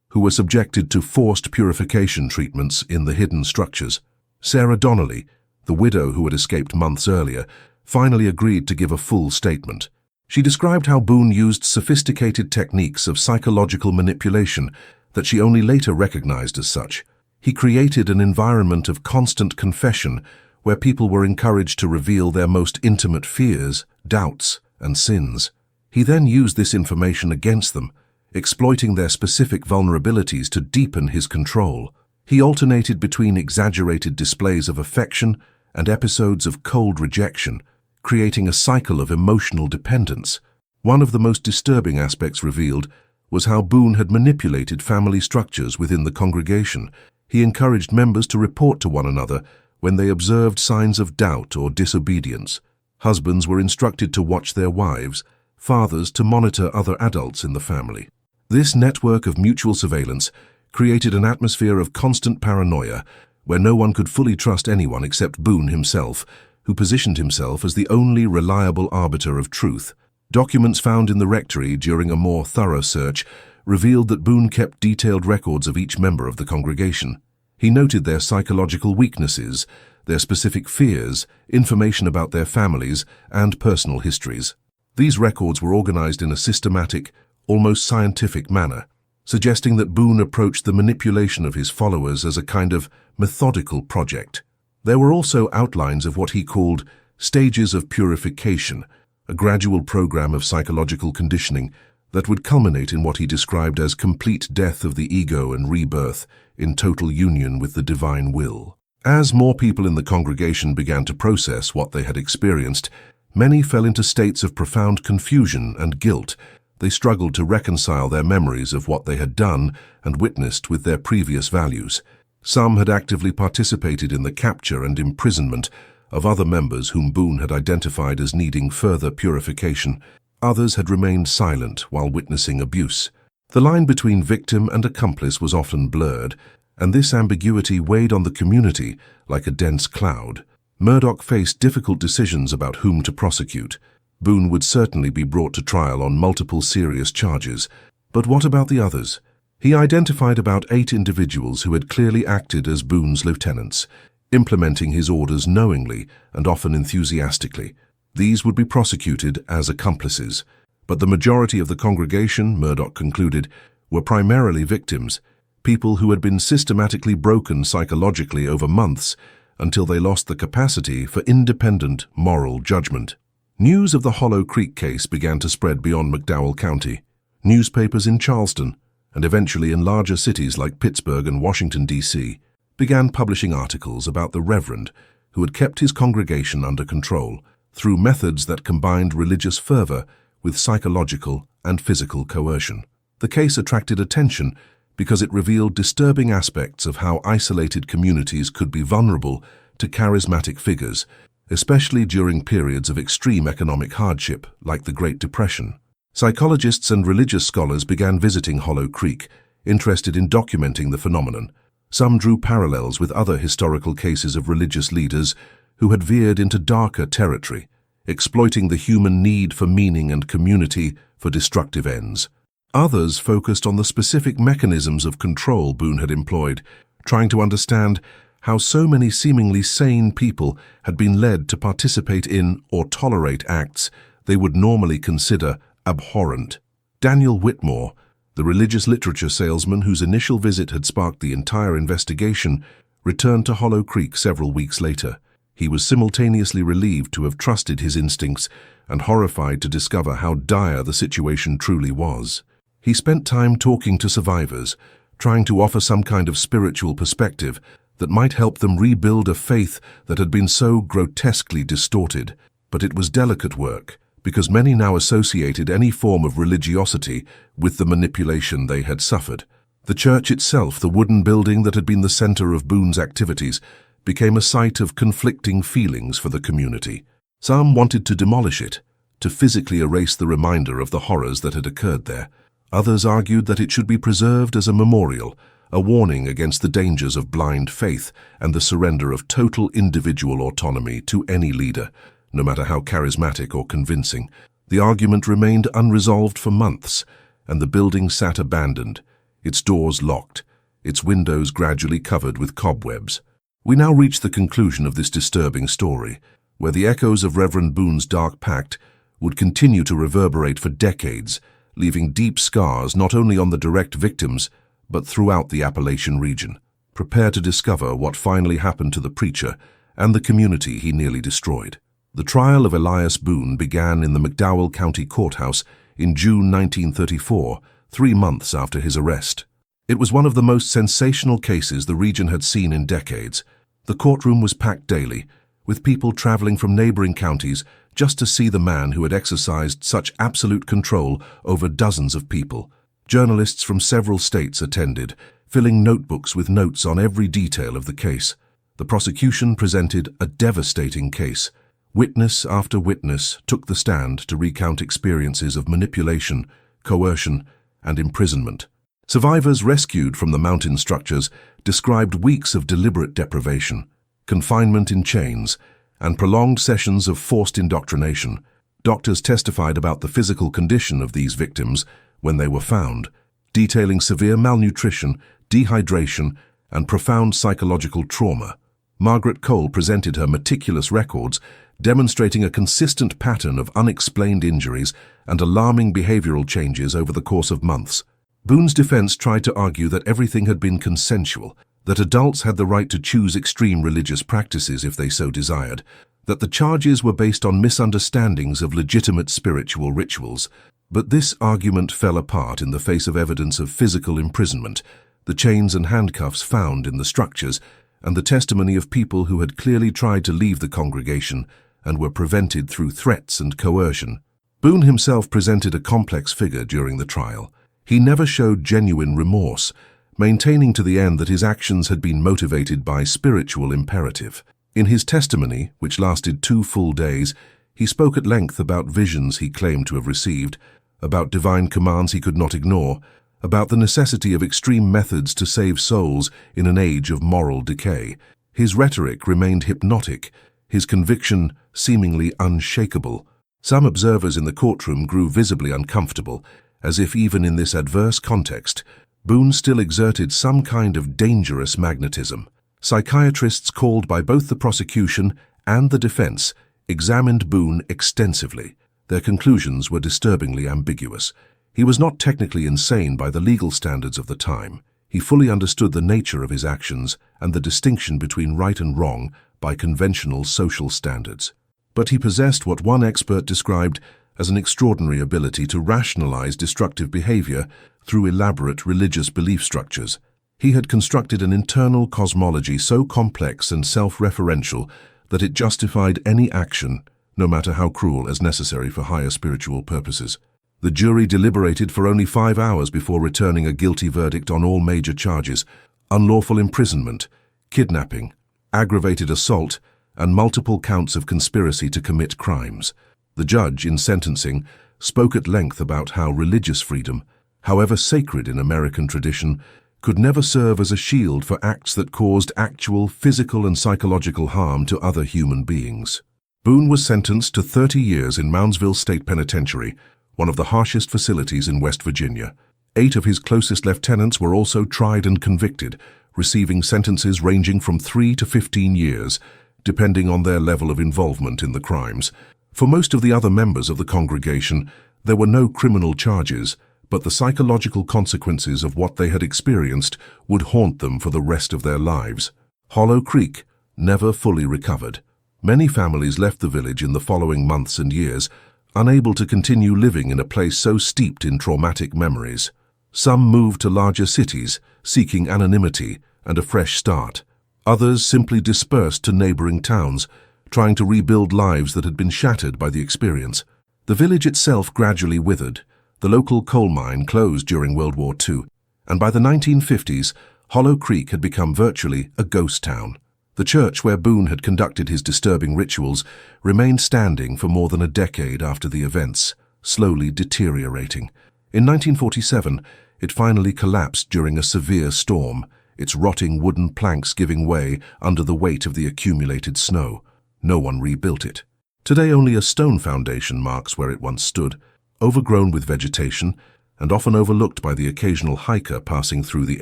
who were subjected to forced purification treatments in the hidden structures. Sarah Donnelly, the widow who had escaped months earlier, finally agreed to give a full statement. She described how Boone used sophisticated techniques of psychological manipulation that she only later recognized as such. He created an environment of constant confession where people were encouraged to reveal their most intimate fears, doubts, and sins. He then used this information against them, exploiting their specific vulnerabilities to deepen his control. He alternated between exaggerated displays of affection and episodes of cold rejection, creating a cycle of emotional dependence. One of the most disturbing aspects revealed was how Boone had manipulated family structures within the congregation. He encouraged members to report to one another when they observed signs of doubt or disobedience. Husbands were instructed to watch their wives, fathers to monitor other adults in the family. This network of mutual surveillance created an atmosphere of constant paranoia where no one could fully trust anyone except Boone himself, who positioned himself as the only reliable arbiter of truth. Documents found in the rectory during a more thorough search revealed that Boone kept detailed records of each member of the congregation. He noted their psychological weaknesses, their specific fears, information about their families, and personal histories. These records were organized in a systematic, almost scientific manner, suggesting that Boone approached the manipulation of his followers as a kind of methodical project. There were also outlines of what he called stages of purification, a gradual program of psychological conditioning that would culminate in what he described as complete death of the ego and rebirth in total union with the divine will. As more people in the congregation began to process what they had experienced, many fell into states of profound confusion and guilt. They struggled to reconcile their memories of what they had done and witnessed with their previous values. Some had actively participated in the capture and imprisonment of other members whom Boone had identified as needing further purification. Others had remained silent while witnessing abuse. The line between victim and accomplice was often blurred, and this ambiguity weighed on the community like a dense cloud. Murdoch faced difficult decisions about whom to prosecute. Boone would certainly be brought to trial on multiple serious charges. But what about the others? He identified about 8 individuals who had clearly acted as Boone's lieutenants, implementing his orders knowingly and often enthusiastically. These would be prosecuted as accomplices. But the majority of the congregation, Murdoch concluded, were primarily victims, people who had been systematically broken psychologically over months until they lost the capacity for independent moral judgment. News of the Hollow Creek case began to spread beyond McDowell County. Newspapers in Charleston, and eventually in larger cities like Pittsburgh and Washington, D.C., began publishing articles about the Reverend, who had kept his congregation under control through methods that combined religious fervor with psychological and physical coercion. The case attracted attention because it revealed disturbing aspects of how isolated communities could be vulnerable to charismatic figures, especially during periods of extreme economic hardship like the Great Depression. Psychologists and religious scholars began visiting Hollow Creek, interested in documenting the phenomenon. Some drew parallels with other historical cases of religious leaders who had veered into darker territory, exploiting the human need for meaning and community for destructive ends. Others focused on the specific mechanisms of control Boone had employed, trying to understand how so many seemingly sane people had been led to participate in or tolerate acts they would normally consider abhorrent. Daniel Whitmore, the religious literature salesman whose initial visit had sparked the entire investigation, returned to Hollow Creek several weeks later. He was simultaneously relieved to have trusted his instincts and horrified to discover how dire the situation truly was. He spent time talking to survivors, trying to offer some kind of spiritual perspective that might help them rebuild a faith that had been so grotesquely distorted. But it was delicate work, because many now associated any form of religiosity with the manipulation they had suffered. The church itself, the wooden building that had been the center of Boone's activities, became a site of conflicting feelings for the community. Some wanted to demolish it, to physically erase the reminder of the horrors that had occurred there. Others argued that it should be preserved as a memorial, a warning against the dangers of blind faith and the surrender of total individual autonomy to any leader, no matter how charismatic or convincing. The argument remained unresolved for months, and the building sat abandoned, its doors locked, its windows gradually covered with cobwebs. We now reach the conclusion of this disturbing story, where the echoes of Reverend Boone's dark pact would continue to reverberate for decades, leaving deep scars not only on the direct victims, but throughout the Appalachian region. Prepare to discover what finally happened to the preacher and the community he nearly destroyed. The trial of Elias Boone began in the McDowell County Courthouse in June 1934, 3 months after his arrest. It was one of the most sensational cases the region had seen in decades. The courtroom was packed daily, with people traveling from neighboring counties just to see the man who had exercised such absolute control over dozens of people. Journalists from several states attended, filling notebooks with notes on every detail of the case. The prosecution presented a devastating case. Witness after witness took the stand to recount experiences of manipulation, coercion, and imprisonment. Survivors rescued from the mountain structures described weeks of deliberate deprivation, confinement in chains, and prolonged sessions of forced indoctrination. Doctors testified about the physical condition of these victims when they were found, detailing severe malnutrition, dehydration, and profound psychological trauma. Margaret Cole presented her meticulous records, demonstrating a consistent pattern of unexplained injuries and alarming behavioral changes over the course of months. Boone's defense tried to argue that everything had been consensual, that adults had the right to choose extreme religious practices if they so desired, that the charges were based on misunderstandings of legitimate spiritual rituals. But this argument fell apart in the face of evidence of physical imprisonment, the chains and handcuffs found in the structures, and the testimony of people who had clearly tried to leave the congregation and were prevented through threats and coercion. Boone himself presented a complex figure during the trial. He never showed genuine remorse, maintaining to the end that his actions had been motivated by spiritual imperative. In his testimony, which lasted 2 full days, he spoke at length about visions he claimed to have received, about divine commands he could not ignore, about the necessity of extreme methods to save souls in an age of moral decay. His rhetoric remained hypnotic, his conviction seemingly unshakable. Some observers in the courtroom grew visibly uncomfortable, as if even in this adverse context, Boone still exerted some kind of dangerous magnetism. Psychiatrists called by both the prosecution and the defense examined Boone extensively. Their conclusions were disturbingly ambiguous. He was not technically insane by the legal standards of the time. He fully understood the nature of his actions and the distinction between right and wrong by conventional social standards. But he possessed what one expert described as an extraordinary ability to rationalize destructive behavior through elaborate religious belief structures. He had constructed an internal cosmology so complex and self-referential that it justified any action, no matter how cruel, as necessary for higher spiritual purposes. The jury deliberated for only 5 hours before returning a guilty verdict on all major charges: unlawful imprisonment, kidnapping, aggravated assault, and multiple counts of conspiracy to commit crimes. The judge, in sentencing, spoke at length about how religious freedom, however sacred in American tradition, could never serve as a shield for acts that caused actual physical and psychological harm to other human beings. Boone was sentenced to 30 years in Moundsville State Penitentiary, one of the harshest facilities in West Virginia. 8 of his closest lieutenants were also tried and convicted, receiving sentences ranging from 3 to 15 years, depending on their level of involvement in the crimes. For most of the other members of the congregation, there were no criminal charges, but the psychological consequences of what they had experienced would haunt them for the rest of their lives. Hollow Creek never fully recovered. Many families left the village in the following months and years, unable to continue living in a place so steeped in traumatic memories. Some moved to larger cities, seeking anonymity and a fresh start. Others simply dispersed to neighboring towns, trying to rebuild lives that had been shattered by the experience. The village itself gradually withered. The local coal mine closed during World War II, and by the 1950s, Hollow Creek had become virtually a ghost town. The church where Boone had conducted his disturbing rituals remained standing for more than a decade after the events, slowly deteriorating. In 1947, it finally collapsed during a severe storm, its rotting wooden planks giving way under the weight of the accumulated snow. No one rebuilt it. Today only a stone foundation marks where it once stood, overgrown with vegetation and often overlooked by the occasional hiker passing through the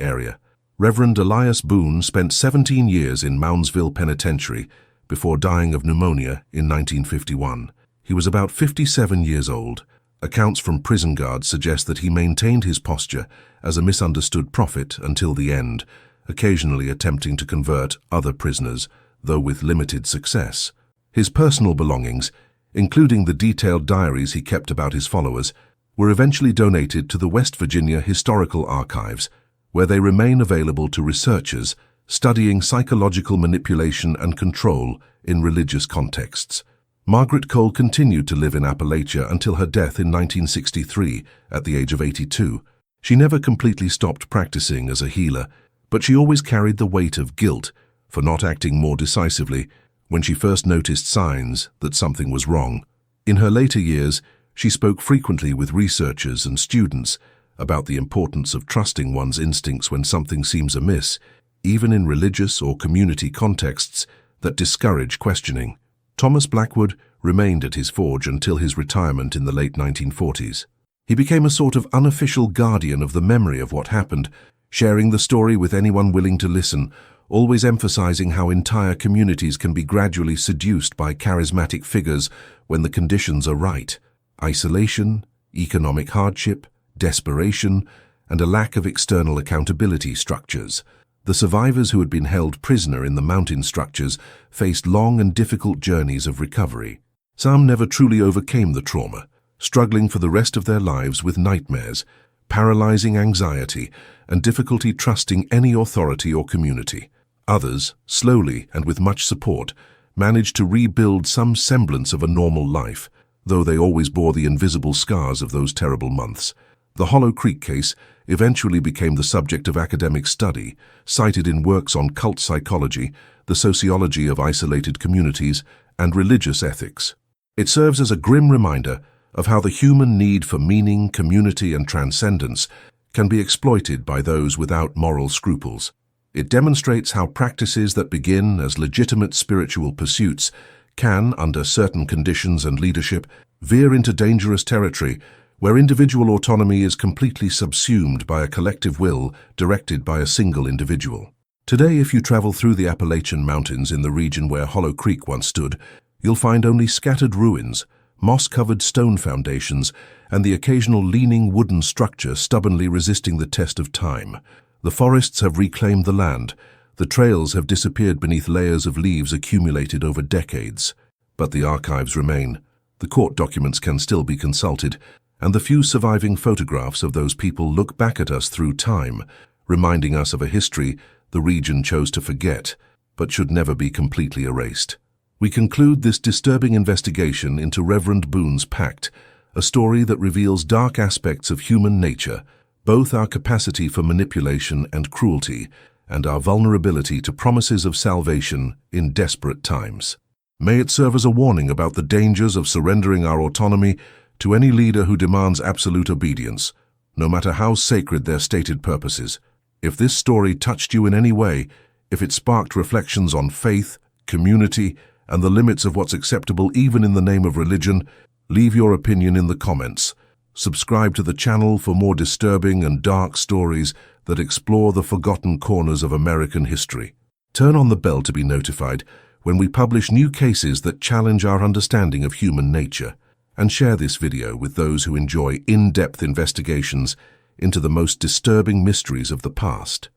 area. Reverend Boone spent 17 years in Moundsville Penitentiary before dying of pneumonia in 1951. He was about 57 years old. Accounts from prison guards suggest that he maintained his posture as a misunderstood prophet until the end, occasionally attempting to convert other prisoners, though with limited success. His personal belongings, including the detailed diaries he kept about his followers, were eventually donated to the West Virginia Historical Archives, where they remain available to researchers studying psychological manipulation and control in religious contexts. Margaret Cole continued to live in Appalachia until her death in 1963 at the age of 82. She never completely stopped practicing as a healer, but she always carried the weight of guilt for not acting more decisively when she first noticed signs that something was wrong. In her later years, she spoke frequently with researchers and students about the importance of trusting one's instincts when something seems amiss, even in religious or community contexts that discourage questioning. Thomas Blackwood remained at his forge until his retirement in the late 1940s. He became a sort of unofficial guardian of the memory of what happened, sharing the story with anyone willing to listen, always emphasizing how entire communities can be gradually seduced by charismatic figures when the conditions are right. Isolation, economic hardship, desperation, and a lack of external accountability structures. The survivors who had been held prisoner in the mountain structures faced long and difficult journeys of recovery. Some never truly overcame the trauma, struggling for the rest of their lives with nightmares, paralyzing anxiety, and difficulty trusting any authority or community. Others, slowly and with much support, managed to rebuild some semblance of a normal life, though they always bore the invisible scars of those terrible months. The Hollow Creek case eventually became the subject of academic study, cited in works on cult psychology, the sociology of isolated communities, and religious ethics. It serves as a grim reminder of how the human need for meaning, community, and transcendence can be exploited by those without moral scruples. It demonstrates how practices that begin as legitimate spiritual pursuits can, under certain conditions and leadership, veer into dangerous territory where individual autonomy is completely subsumed by a collective will directed by a single individual. Today, if you travel through the Appalachian Mountains in the region where Hollow Creek once stood, you'll find only scattered ruins, moss-covered stone foundations, and the occasional leaning wooden structure stubbornly resisting the test of time. The forests have reclaimed the land. The trails have disappeared beneath layers of leaves accumulated over decades. But the archives remain. The court documents can still be consulted, and the few surviving photographs of those people look back at us through time, reminding us of a history the region chose to forget, but should never be completely erased. We conclude this disturbing investigation into Reverend Boone's Pact, a story that reveals dark aspects of human nature, both our capacity for manipulation and cruelty, and our vulnerability to promises of salvation in desperate times. May it serve as a warning about the dangers of surrendering our autonomy to any leader who demands absolute obedience, no matter how sacred their stated purposes. If this story touched you in any way, if it sparked reflections on faith, community, and the limits of what's acceptable even in the name of religion, leave your opinion in the comments. Subscribe to the channel for more disturbing and dark stories that explore the forgotten corners of American history. Turn on the bell to be notified when we publish new cases that challenge our understanding of human nature, and share this video with those who enjoy in-depth investigations into the most disturbing mysteries of the past.